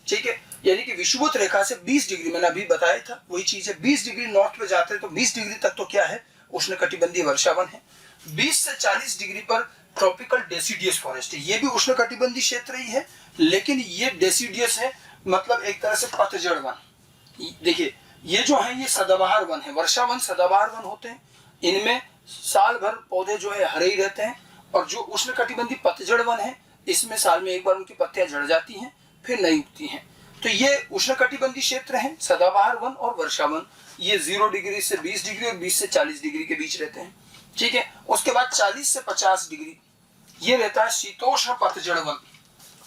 ठीक है। यानी कि विषुवत रेखा से 20 डिग्री, मैंने अभी बताया था वही चीज है, 20 डिग्री नॉर्थ पे जाते हैं तो 20 डिग्री तक तो क्या है, उष्ण कटिबंधीय वर्षावन है। 20 से 40 डिग्री पर ट्रॉपिकल डेसिडियस फॉरेस्ट है, ये भी उष्ण कटिबंधीय क्षेत्र ही है, लेकिन ये डेसिडियस है, मतलब एक तरह से पतझड़ वन। देखिए ये जो है ये सदाबहार वन है, वर्षावन सदाबहार वन होते हैं, इनमें साल भर पौधे जो है हरे ही रहते हैं, और जो उष्णकटिबंधीय पतझड़ वन है, इसमें साल में एक बार उनकी पत्तियां झड़ जाती हैं, फिर नई उगती हैं। तो ये उष्णकटिबंधीय क्षेत्र है, सदाबहार वन और वर्षा वन। ये 0 डिग्री से 20 डिग्री और 20 से 40 डिग्री के बीच रहते हैं, ठीक है। उसके बाद 40 से 50 डिग्री ये रहता है शीतोष्ण पतझड़ वन,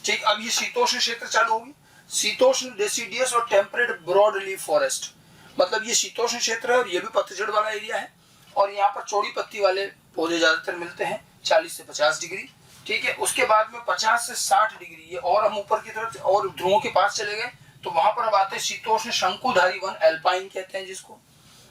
ठीक। अब ये शीतोष्ण क्षेत्र चालू होगी, शीतोष्ण डेसिडियस और टेम्परेट ब्रॉड लीफ फॉरेस्ट, मतलब ये शीतोष्ण क्षेत्र है और ये भी पतझड़ वाला एरिया है। और यहाँ पर चौड़ी पत्ती वाले पौधे ज्यादातर मिलते हैं 40 से 50 डिग्री, ठीक है। उसके बाद में 50 से 60 डिग्री, ये और हम ऊपर की तरफ और ध्रुवों के पास चले गए तो वहां पर अब आते हैं शीतोष्ण शंकुधारी वन, एल्पाइन कहते हैं जिसको।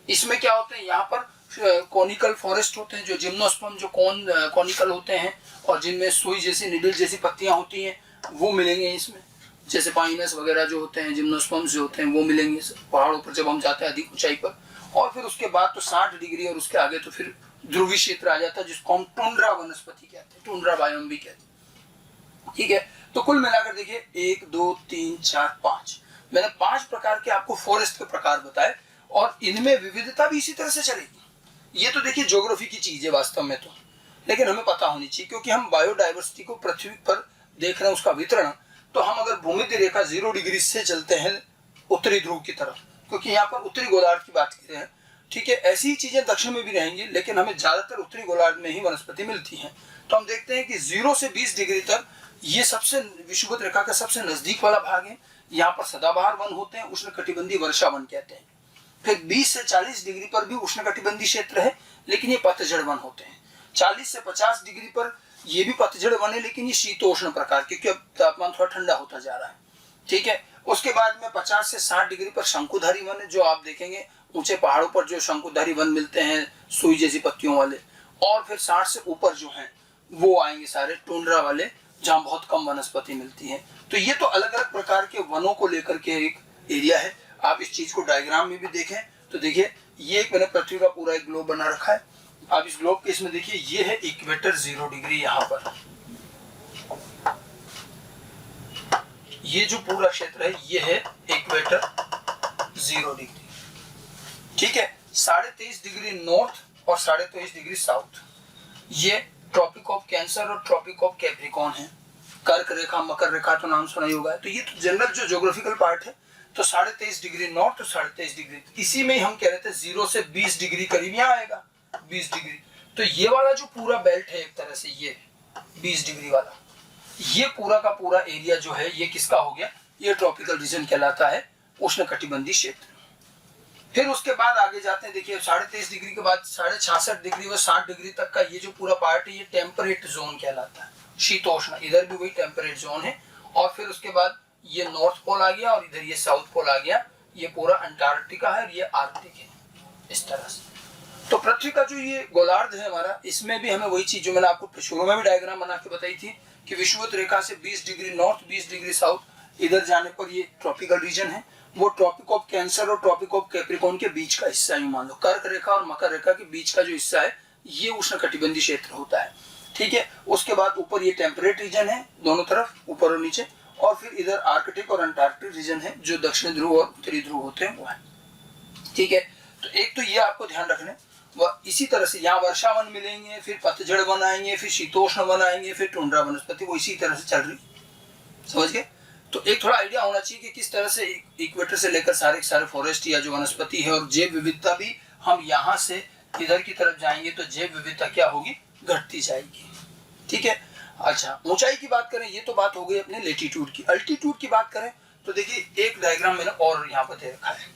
इसमें क्या होते हैं, यहाँ पर कॉनिकल फॉरेस्ट होते हैं, जो जिम्नोस्पर्म जो कॉनिकल होते हैं और जिनमें सुई जैसी निडल जैसी पत्तियां होती हैं, वो मिलेंगे इसमें। जैसे पाइनस वगैरह जो होते हैं, जिम्नोस्पर्म्स जो होते हैं, वो मिलेंगे पहाड़ों पर जब हम जाते हैं अधिक ऊंचाई पर। और फिर उसके बाद तो 60 डिग्री और उसके आगे तो फिर ध्रुवीय क्षेत्र आ जाता है, जिसको हम टुंड्रा वनस्पति कहते हैं, टुंड्रा बायोम भी कहते हैं, ठीक है। तो कुल मिलाकर देखिए 1 2 3 4 5, मैंने 5 प्रकार के आपको फॉरेस्ट के प्रकार बताए और इनमें विविधता भी इसी तरह से चलेगी। ये तो देखिए ज्योग्राफी की चीज है वास्तव में तो, लेकिन हमें पता होनी चाहिए, क्योंकि हम बायोडाइवर्सिटी को पृथ्वी पर देख रहे हैं उसका वितरण। तो हम अगर भूमध्य रेखा 0 डिग्री से चलते हैं उत्तरी ध्रुव की तरफ, क्योंकि यहाँ पर उत्तरी गोलार्ध की बात कर रहे हैं, ठीक है। ऐसी ही चीजें दक्षिण में भी रहेंगी, लेकिन हमें ज्यादातर उत्तरी गोलार्ध में ही वनस्पति मिलती हैं। तो हम देखते हैं कि 0 से 20 डिग्री तक ये सबसे विषुवत रेखा का सबसे नजदीक वाला भाग है। यहाँ पर सदाबहार वन होते हैं, उष्णकटिबंधीय वर्षा वन कहते हैं। फिर 20 से 40 डिग्री पर भी उष्णकटिबंधीय क्षेत्र है, लेकिन ये पतझड़ वन होते हैं। 40 से 50 डिग्री पर ये भी पतझड़ वन है, लेकिन ये शीतोष्ण प्रकार, क्योंकि अब तापमान थोड़ा ठंडा होता जा रहा है, ठीक है। उसके बाद में 50 से 60 डिग्री पर शंकुधारी वन है, जो आप देखेंगे ऊंचे पहाड़ों पर जो शंकुधारी वन मिलते हैं सुई जैसी पत्तियों वाले। और फिर 60 से ऊपर जो हैं वो आएंगे सारे टुंड्रा वाले, जहाँ बहुत कम वनस्पति मिलती है। तो ये तो अलग अलग प्रकार के वनों को लेकर के एक एरिया है। आप इस चीज को डायग्राम में भी देखें तो देखिए, ये एक मैंने पृथ्वी का पूरा एक ग्लोब बना रखा है। आप इस ग्लोब के इसमें देखिए, ये है इक्वेटर 0 डिग्री, यहाँ पर ये जो पूरा क्षेत्र है ये है इक्वेटर 0 डिग्री, ठीक है। 23.5 डिग्री नॉर्थ और 23.5 डिग्री साउथ, ये ट्रॉपिक ऑफ कैंसर और ट्रॉपिक ऑफ कैप्रिकॉर्न है। कर्क रेखा, मकर रेखा तो नाम सुना ही होगा। तो ये तो जनरल जो ज्योग्राफिकल पार्ट है। तो 23.5 डिग्री नॉर्थ और 23.5 डिग्री, इसी में ही हम कह रहे थे 0 से 20 डिग्री करीब यहाँ आएगा 20 डिग्री। तो ये वाला जो पूरा बेल्ट है एक तरह से, ये 20 डिग्री वाला, ये पूरा का पूरा एरिया जो है ये किसका हो गया, ये ट्रॉपिकल रीजन कहलाता है, उष्णकटिबंधीय क्षेत्र। फिर उसके बाद आगे जाते हैं, देखिए 23.5 डिग्री के बाद 66 डिग्री व 60 डिग्री तक का ये जो पूरा पार्ट है ये टेम्परेट जोन कहलाता है, शीतोष्ण। इधर भी वही टेम्परेट जोन है। और फिर उसके बाद ये नॉर्थ पोल आ गया और इधर ये साउथ पोल आ गया। ये पूरा अंटार्कटिका है और ये आर्कटिक है, इस तरह से। तो पृथ्वी का जो ये गोलार्ध है हमारा, इसमें भी हमें वही चीज जो मैंने आपको शुरू में भी डायग्राम बना के बताई थी कि विषुवत रेखा से 20 डिग्री नॉर्थ 20 डिग्री साउथ, इधर जाने पर ये ट्रॉपिकल रीजन है। वो ट्रॉपिक ऑफ कैंसर और ट्रॉपिक ऑफ कैप्रिकॉर्न के बीच का हिस्सा है, मान लो कर्क रेखा और मकर रेखा के बीच का जो हिस्सा है ये उष्णकटिबंधीय क्षेत्र होता है, ठीक है। उसके बाद ऊपर ये टेम्परेट रीजन है, दोनों तरफ ऊपर और नीचे। और फिर इधर आर्कटिक और अंटार्कटिक रीजन है, जो दक्षिण ध्रुव और उत्तरी ध्रुव होते हैं वो है, ठीक है। तो एक तो ये आपको ध्यान रखना है। वह इसी तरह से यहाँ वर्षा वन मिलेंगे, फिर पतझड़ वन आएंगे, फिर शीतोष्ण वन आएंगे, फिर टुंड्रा वनस्पति, वो इसी तरह से चल रही, समझ गए। तो एक थोड़ा आइडिया होना चाहिए कि किस तरह से इक्वेटर से लेकर सारे फॉरेस्ट या जो वनस्पति है और जैव विविधता भी, हम यहाँ से इधर की तरफ जाएंगे तो जैव विविधता क्या होगी, घटती जाएगी, ठीक है। अच्छा, ऊंचाई की बात करें, ये तो बात हो गई अपने लेटीट्यूड की। अल्टीट्यूड की बात करें तो देखिए एक डायग्राम मैंने और यहाँ पर दे रखा है।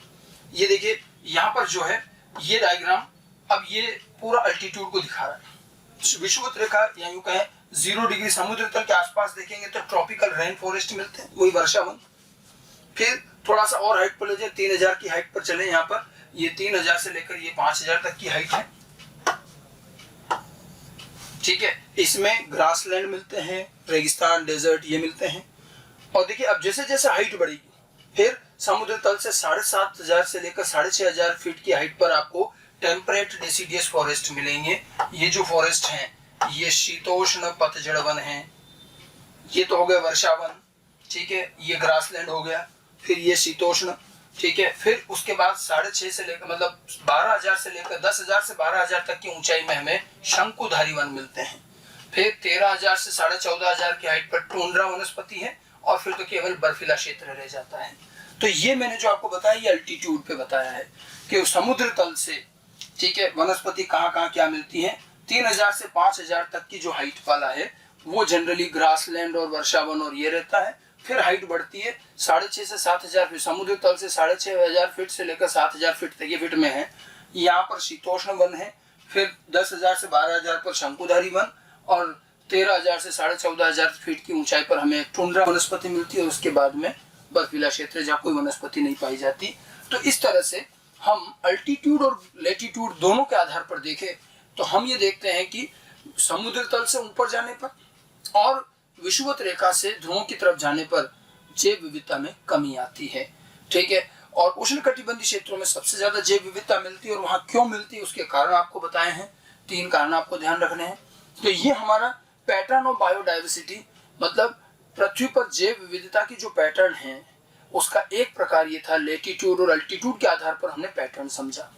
ये देखिए यहाँ पर जो है ये डायग्राम, अब ये पूरा अल्टीट्यूड को दिखा रहा है। विषुवत रेखा या यूं कहें 0 डिग्री समुद्र तल के आसपास देखेंगे तो ट्रॉपिकल रेन फॉरेस्ट मिलते हैं, वही वर्षा वन। फिर थोड़ा सा और हाइट पर ले जाए, 3000 की हाइट पर चले, यहाँ पर ये 3000 से लेकर ये 5000 तक की हाइट है, ठीक है। इसमें ग्रासलैंड मिलते हैं, रेगिस्तान, डेजर्ट ये मिलते हैं। और देखिए अब जैसे जैसे हाइट बढ़ेगी, फिर समुद्र तल से 7500 से लेकर 6500 फीट की हाइट पर आपको टेम्परेट डेसिडियस फॉरेस्ट मिलेंगे। ये जो फॉरेस्ट हैं ये शीतोष्ण पतझड़ वन है। ये तो हो गया वर्षा वन, ठीक है, ये ग्रासलैंड हो गया, फिर ये शीतोष्ण, ठीक है। फिर उसके बाद 6.5 से लेकर मतलब 12000 से लेकर 10,000 से 12,000 तक की ऊंचाई में हमें शंकुधारी वन मिलते हैं। फिर 13,000 से 14,500 की हाइट पर टुंड्रा वनस्पति है, और फिर तो केवल बर्फीला क्षेत्र रह जाता है। तो ये मैंने जो आपको बताया ये अल्टीट्यूड पे बताया है कि समुद्र तल से, ठीक है, वनस्पति कहाँ कहाँ क्या मिलती है। 3,000 से 5,000 तक की जो हाइट वाला है वो जनरली ग्रासलैंड और वर्षावन और ये रहता है। फिर हाइट बढ़ती है 6,500 से 7,000 फीट, समुद्र तल से 6,500 फीट से लेकर 7,000 फीट तक, ये फीट में है। यहाँ पर शीतोष्ण वन है। फिर 10,000 से 12,000 पर शंकुधारी वन, और 13,000 से 14,500 फीट की ऊंचाई पर हमें टुंड्रा वनस्पति मिलती है, और उसके बाद में बर्फीला क्षेत्र जहाँ कोई वनस्पति नहीं पाई जाती। तो इस तरह से हम अल्टीट्यूड और लेटीट्यूड दोनों के आधार पर देखें तो हम ये देखते हैं कि समुद्र तल से ऊपर जाने पर और विषुवत रेखा से ध्रुवों की तरफ जाने पर जैव विविधता में कमी आती है, ठीक है। और उष्णकटिबंधीय क्षेत्रों में सबसे ज्यादा जैव विविधता मिलती है, और वहां क्यों मिलती है उसके कारण आपको बताए हैं। 3 कारण आपको ध्यान रखने हैं। तो ये हमारा पैटर्न ऑफ बायोडाइवर्सिटी, मतलब पृथ्वी पर जैव विविधता की जो पैटर्न है उसका एक प्रकार ये था। लेटीट्यूड और अल्टीट्यूड के आधार पर हमने पैटर्न समझा,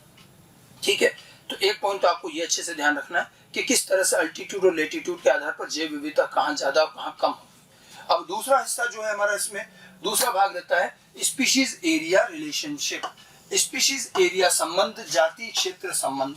ठीक है। तो एक पॉइंट तो आपको ये अच्छे से ध्यान रखना है कि किस तरह से अल्टीट्यूड और लेटीट्यूड के आधार पर जैव विविधता कहाँ ज्यादा और कहाँ कम होगी। अब दूसरा हिस्सा जो है हमारा, इसमें दूसरा भाग रहता है species area relationship. Species area संबंध, जाति क्षेत्र संबंध।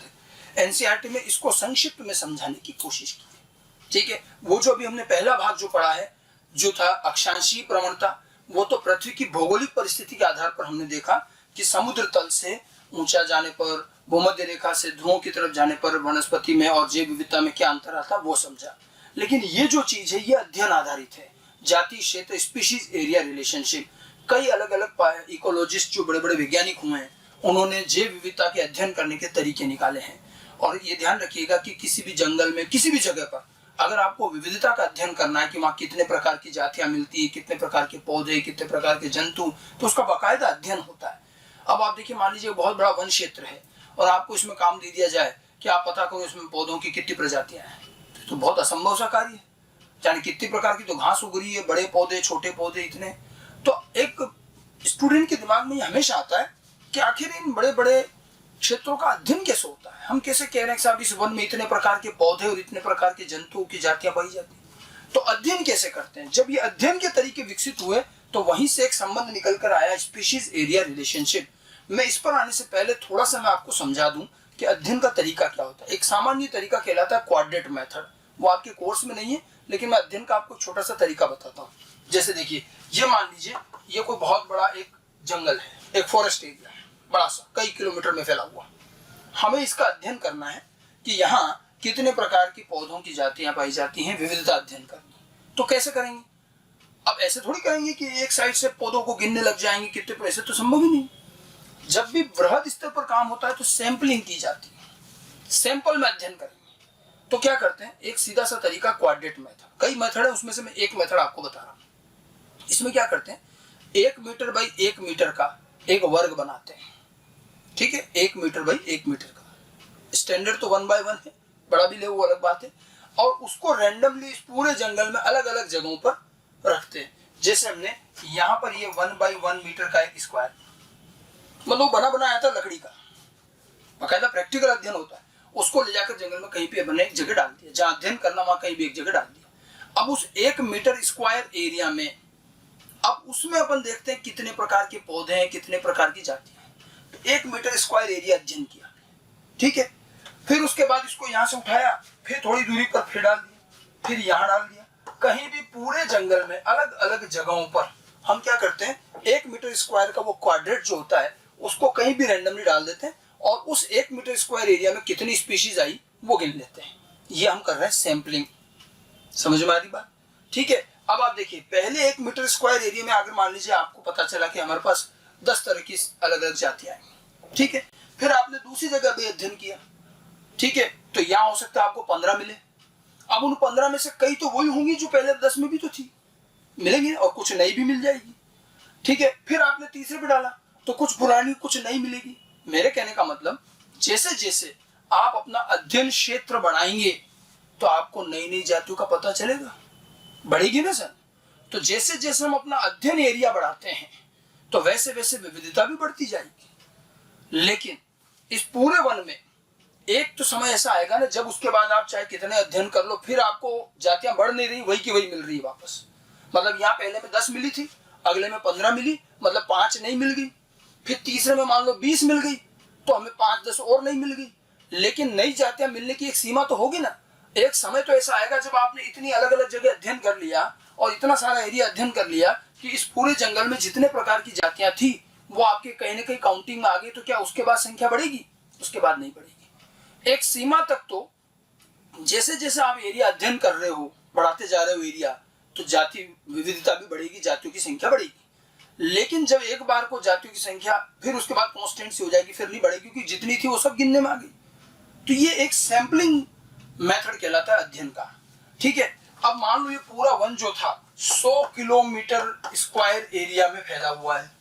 एनसीईआरटी में इसको संक्षिप्त में समझाने की कोशिश की है, ठीक है। वो जो अभी हमने पहला भाग जो पढ़ा है जो था अक्षांशीय प्रवणता, वो तो पृथ्वी की भौगोलिक परिस्थिति के आधार पर हमने देखा कि समुद्र तल से ऊंचा जाने पर, भूमध्य रेखा से ध्रुवों की तरफ जाने पर वनस्पति में और जैव विविधता में क्या अंतर आता वो समझा। लेकिन ये जो चीज है ये अध्ययन आधारित है। जाति क्षेत्र स्पीशीज एरिया रिलेशनशिप, कई अलग अलग इकोलॉजिस्ट जो बड़े बड़े वैज्ञानिक हुए हैं उन्होंने जैव विविधता के अध्ययन करने के तरीके निकाले हैं। और ये ध्यान रखिएगा कि किसी भी जंगल में, किसी भी जगह पर अगर आपको विविधता का अध्ययन करना है कि वहाँ कितने प्रकार की जातियां मिलती है, कितने प्रकार के पौधे, कितने प्रकार के जंतु, तो उसका बाकायदा अध्ययन होता है। अब आप देखिए, मान लीजिए बहुत बड़ा वन क्षेत्र है और आपको इसमें काम दे दिया जाए कि आप पता करो इसमें पौधों की कितनी प्रजातियां हैं, तो बहुत असंभव सा कार्य है। यानी कितनी प्रकार की तो घास उग रही है, बड़े पौधे, छोटे पौधे, इतने। तो एक स्टूडेंट के दिमाग में हमेशा आता है कि आखिर इन बड़े बड़े क्षेत्रों का अध्ययन कैसे होता है। हम कैसे कह रहे हैं कि साहब इस वन में इतने प्रकार के पौधे और इतने प्रकार के जंतुओं की जातियां पाई जाती हैं, तो अध्ययन कैसे करते हैं। जब ये अध्ययन के तरीके विकसित हुए तो वहीं से एक संबंध निकल कर आया, स्पीशीज एरिया रिलेशनशिप। मैं इस पर आने से पहले थोड़ा सा मैं आपको समझा दूं कि अध्ययन का तरीका क्या होता है। एक सामान्य तरीका कहलाता है क्वाड्रेट मेथड, वो आपके कोर्स में नहीं है, लेकिन मैं अध्ययन का आपको छोटा सा तरीका बताता हूँ। जैसे देखिए, ये मान लीजिए ये कोई बहुत बड़ा एक जंगल है, एक फॉरेस्ट एरिया है, बड़ा सा, कई किलोमीटर में फैला हुआ। हमें इसका अध्ययन करना है कि यहाँ कितने प्रकार की पौधों की जातियां पाई जाती हैं, विविधता अध्ययन करनी। तो कैसे करेंगे? अब ऐसे थोड़ी करेंगे कि एक साइड से पौधों को गिनने लग जाएंगे कितने, पैसे तो संभव ही नहीं। जब भी बृहद स्तर पर काम होता है तो सैंपलिंग की जाती है, सैंपल में अध्ययन करेंगे। तो क्या करते हैं, एक सीधा सा तरीका क्वाड्रेट मेथड, कई मेथड है उसमें से मैं एक मेथड आपको बता रहा हूँ। इसमें क्या करते हैं, 1 मीटर बाई 1 मीटर का एक वर्ग बनाते हैं, ठीक है। 1 मीटर बाई 1 मीटर का स्टैंडर्ड तो 1 बाय 1 है, बड़ा भी ले वो अलग बात है। और उसको रैंडमली इस पूरे जंगल में अलग अलग जगहों पर रखते हैं। जैसे हमने यहाँ पर ये 1 बाई 1 मीटर का एक स्क्वायर, मतलब बना बनाया था लकड़ी का, बाकायदा प्रैक्टिकल अध्ययन होता है, उसको ले जाकर जंगल में कहीं पे हमने एक जगह डाल दिया, जहाँ अध्ययन करना वहां कहीं भी एक जगह डाल दिया। अब उस 1 मीटर स्क्वायर एरिया में अब उसमें अपन देखते हैं कितने प्रकार के पौधे हैं, कितने प्रकार की जातियां हैं। तो 1 मीटर स्क्वायर एरिया अध्ययन किया, ठीक है। फिर उसके बाद इसको यहाँ से उठाया, फिर थोड़ी दूरी पर फिर डाल दिया, फिर यहाँ डाल दिया। कहीं भी पूरे जंगल में अलग अलग जगहों पर हम क्या करते हैं, 1 मीटर स्क्वायर का वो क्वाड्रेट जो होता है उसको कहीं भी रैंडमली डाल देते हैं और उस 1 मीटर स्क्वायर एरिया में कितनी स्पीशीज आई वो गिन लेते हैं। ये हम कर रहे हैं सैंपलिंग। समझ में आ रही बात? ठीक है। अब आप देखिए, पहले 1 मीटर स्क्वायर एरिया में अगर मान लीजिए आपको पता चला कि हमारे पास 10 तरह की अलग अलग जातियां हैं, ठीक है। फिर आपने दूसरी जगह भी अध्ययन किया, ठीक है, तो यहाँ हो सकता है आपको 15 मिले। अब उन 15 में से कई तो वही होंगी जो पहले 10 में भी तो थी, मिलेंगे, और कुछ नई भी मिल जाएगी, ठीक है। फिर आपने तीसरे पे डाला तो कुछ पुरानी कुछ नई मिलेगी। मेरे कहने का मतलब, जैसे जैसे आप अपना अध्ययन क्षेत्र बढ़ाएंगे तो आपको नई नई जातियों का पता चलेगा, बढ़ेगी ना सर। तो जैसे जैसे हम अपना अध्ययन एरिया बढ़ाते हैं तो वैसे वैसे विविधता भी बढ़ती जाएगी। लेकिन इस पूरे वन में एक तो समय ऐसा आएगा ना जब उसके बाद आप चाहे कितने अध्ययन कर लो, फिर आपको जातियां बढ़ नहीं रही, वही की वही मिल रही है वापस। मतलब यहाँ पहले में 10 मिली थी, अगले में 15 मिली, मतलब 5 नहीं मिल गई, फिर तीसरे में मान लो 20 मिल गई, तो हमें 5-10 और नहीं मिल गई। लेकिन नई जातियां मिलने की एक सीमा तो होगी ना। एक समय तो ऐसा आएगा जब आपने इतनी अलग अलग जगह अध्ययन कर लिया और इतना सारा एरिया अध्ययन कर लिया कि इस पूरे जंगल में जितने प्रकार की जातियां थी वो आपके कहीं ना कहीं काउंटिंग में आ गई, तो क्या उसके बाद संख्या बढ़ेगी? उसके बाद नहीं बढ़ेगी। एक सीमा तक तो जैसे जैसे आप एरिया अध्ययन कर रहे हो, बढ़ाते जा रहे हो एरिया, तो जाति विविधता भी बढ़ेगी, जातियों की संख्या बढ़ेगी। लेकिन जब एक बार को जातियों की संख्या फिर उसके बाद कांस्टेंट सी हो जाएगी, फिर नहीं बढ़ेगी, क्योंकि जितनी थी वो सब गिनने में आ गई। तो ये एक सैंपलिंग मेथड कहलाता है अध्ययन का। ठीक है, अब मान लो ये पूरा वन जो था 100 किलोमीटर स्क्वायर एरिया में फैला हुआ है।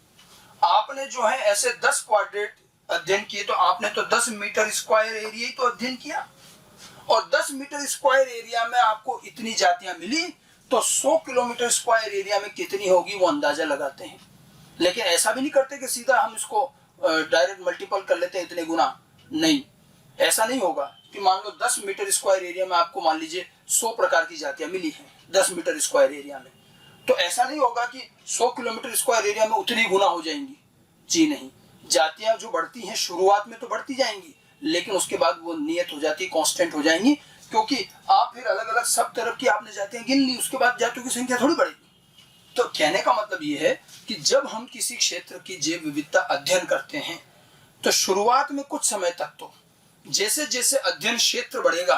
आपने जो है ऐसे 10 क्वाड्रेट अध्ययन किए, तो आपने तो 10 मीटर स्क्वायर एरिया ही तो अध्ययन किया, और 10 मीटर स्क्वायर एरिया में आपको इतनी जातियां मिली, तो 100 किलोमीटर स्क्वायर एरिया में कितनी होगी वो अंदाजा लगाते हैं। लेकिन ऐसा भी नहीं करते कि सीधा हम इसको डायरेक्ट मल्टीपल कर लेते हैं इतने गुना, नहीं, ऐसा नहीं होगा कि मान लो 10 मीटर स्क्वायर एरिया में आपको मान लीजिए 100 प्रकार की जातियां मिली हैं 10 मीटर स्क्वायर एरिया में, तो ऐसा नहीं होगा कि 100 किलोमीटर स्क्वायर एरिया में उतनी गुना हो जाएंगी। जी नहीं, जातियां जो बढ़ती हैं शुरुआत में तो बढ़ती जाएंगी, लेकिन उसके बाद वो नियत हो जाती है, कांस्टेंट हो जाएंगी, क्योंकि आप फिर अलग अलग सब तरफ की आपने जातियां गिन ली, उसके बाद जातियों की संख्या थोड़ी बढ़ेगी। तो कहने का मतलब ये है कि जब हम किसी क्षेत्र की जैव विविधता अध्ययन करते हैं, तो शुरुआत में कुछ समय तक तो जैसे जैसे अध्ययन क्षेत्र बढ़ेगा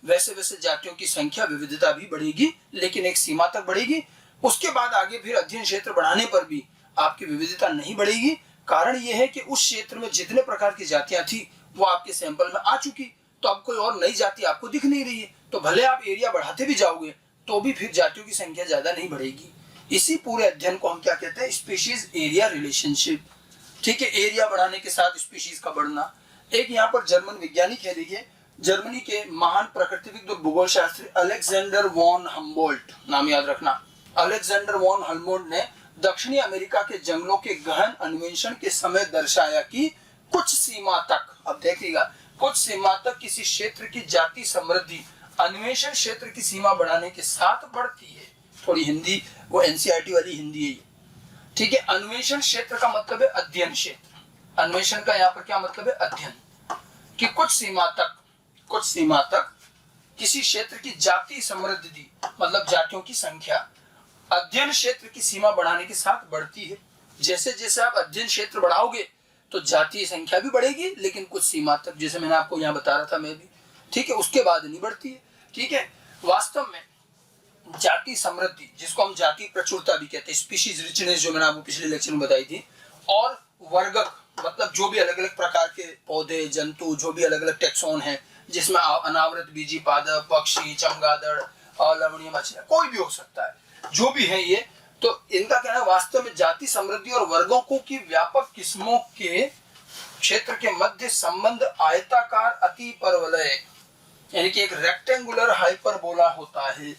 वैसे वैसे जातियों की संख्या विविधता भी बढ़ेगी, लेकिन एक सीमा तक बढ़ेगी। उसके बाद आगे फिर अध्ययन क्षेत्र बढ़ाने पर भी आपकी विविधता नहीं बढ़ेगी। कारण यह है कि उस क्षेत्र में जितने प्रकार की जातियां थी वो आपके सैंपल में आ चुकी, तो अब कोई और नई जाति आपको दिख नहीं रही है, तो भले आप एरिया बढ़ाते भी जाओगे तो भी फिर जातियों की संख्या ज्यादा नहीं बढ़ेगी। इसी पूरे अध्ययन को हम क्या कहते हैं? Species area relationship. ठीक है, एरिया बढ़ाने के साथ स्पीशीज का बढ़ना। एक यहाँ पर जर्मन वैज्ञानिक है, देखिए, जर्मनी के महान प्रकृतिविद और भूगोल शास्त्री अलेक्जेंडर वॉन हम्बोल्ट, नाम याद रखना। अलेक्जेंडर वॉन हम्बोल्ट ने दक्षिणी अमेरिका के जंगलों के गहन अन्वेषण के समय दर्शाया कि कुछ सीमा तक, अब देखिएगा, कुछ सीमा तक किसी क्षेत्र की जाति समृद्धि अन्वेषण क्षेत्र की सीमा बढ़ाने के साथ बढ़ती है। थोड़ी हिंदी वो एनसीईआरटी वाली हिंदी है। ठीक है, अन्वेषण क्षेत्र का मतलब है अध्ययन क्षेत्र। अन्वेषण का यहाँ पर क्या मतलब है? अध्ययन। कि कुछ सीमा तक किसी क्षेत्र की जाति समृद्धि मतलब जातियों की संख्या अध्ययन क्षेत्र की सीमा बढ़ाने के साथ बढ़ती है। जैसे जैसे आप अध्ययन क्षेत्र बढ़ाओगे तो जातीय संख्या भी बढ़ेगी, लेकिन कुछ सीमा तक, जैसे मैंने आपको यहाँ बता रहा था मैं भी। ठीक है, उसके बाद नहीं बढ़ती है। ठीक है, वास्तव में जाति समृद्धि, जिसको हम जाति प्रचुरता भी कहते हैं, स्पीशीज रिचनेस, जो मैंने आपको पिछले लेक्चर में बताई थी, और वर्गक मतलब जो भी अलग अलग प्रकार के पौधे, जंतु, जो भी अलग अलग टेक्सोन है, जिसमें अनावृत बीजी पादप, पक्षी, चमगादड़, लवणीय मछलियां, कोई भी हो सकता है, जो भी है ये, तो इनका कहना है वास्तव में जाति समृद्धि और वर्गों को की व्यापक किस्मों के क्षेत्र के मध्य संबंध आयताकार अति परवलय, यानी कि एक रेक्टेंगुलर हाइपरबोला होता है।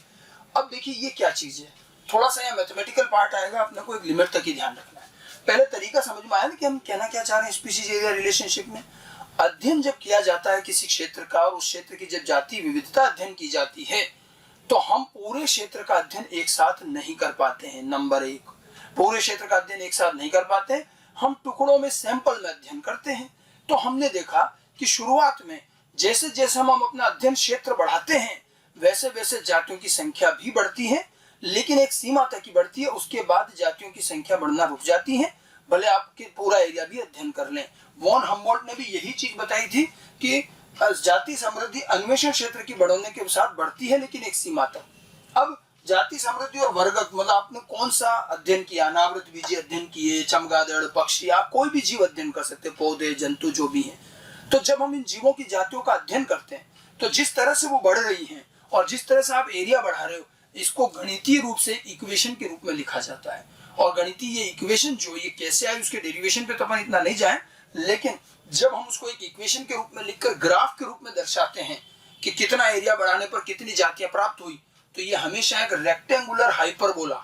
अब देखिए ये क्या चीज है, थोड़ा सा यहाँ मैथमेटिकल पार्ट आएगा, अपने को एक लिमिट तक ही ध्यान रखना है। पहले तरीका समझ में आया ना कि हम कहना क्या चाह रहे हैं स्पीशीज एरिया रिलेशनशिप में। अध्ययन जब किया जाता है किसी क्षेत्र का, और उस क्षेत्र की जब जाति विविधता अध्ययन की जाती है, तो हम पूरे क्षेत्र का अध्ययन एक साथ नहीं कर पाते हैं। नंबर एक, पूरे क्षेत्र का अध्ययन एक साथ नहीं कर पाते, हम टुकड़ों में, सैंपल में अध्ययन करते हैं। तो हमने देखा कि शुरुआत में जैसे जैसे हम अपना अध्ययन क्षेत्र बढ़ाते हैं वैसे वैसे जातियों की संख्या भी बढ़ती है, लेकिन एक सीमा तक ही बढ़ती है। उसके बाद जातियों की संख्या बढ़ना रुक जाती है, भले आपके पूरा एरिया भी अध्ययन कर लें। वॉन हम्बोल्ट ने भी यही चीज बताई थी कि जाति समृद्धि अन्वेषण क्षेत्र की बढ़ने के साथ बढ़ती है, लेकिन एक सीमा तक। अब जाति समृद्धि और वर्गक मतलब आपने कौन सा अध्ययन किया, अनावृत बीजी अध्ययन किए, चमगादड़, पक्षी, आप कोई भी जीव अध्ययन कर सकते, पौधे, जंतु, जो भी हैं। तो जब हम इन जीवों की जातियों का अध्ययन करते हैं, तो जिस तरह से वो बढ़ रही हैं और जिस तरह से आप एरिया बढ़ा रहे हो, इसको गणितीय रूप से इक्वेशन के रूप में लिखा जाता है। और गणितीय ये इक्वेशन जो ये कैसे आई, उसके डेरिवेशन पे तो अपन इतना नहीं जाए, लेकिन जब हम उसको एक इक्वेशन के रूप में लिखकर ग्राफ के रूप में दर्शाते हैं कि कितना एरिया बढ़ाने पर कितनी जातियां प्राप्त हुई, तो ये हमेशा एक रेक्टेंगुलर हाइपरबोला,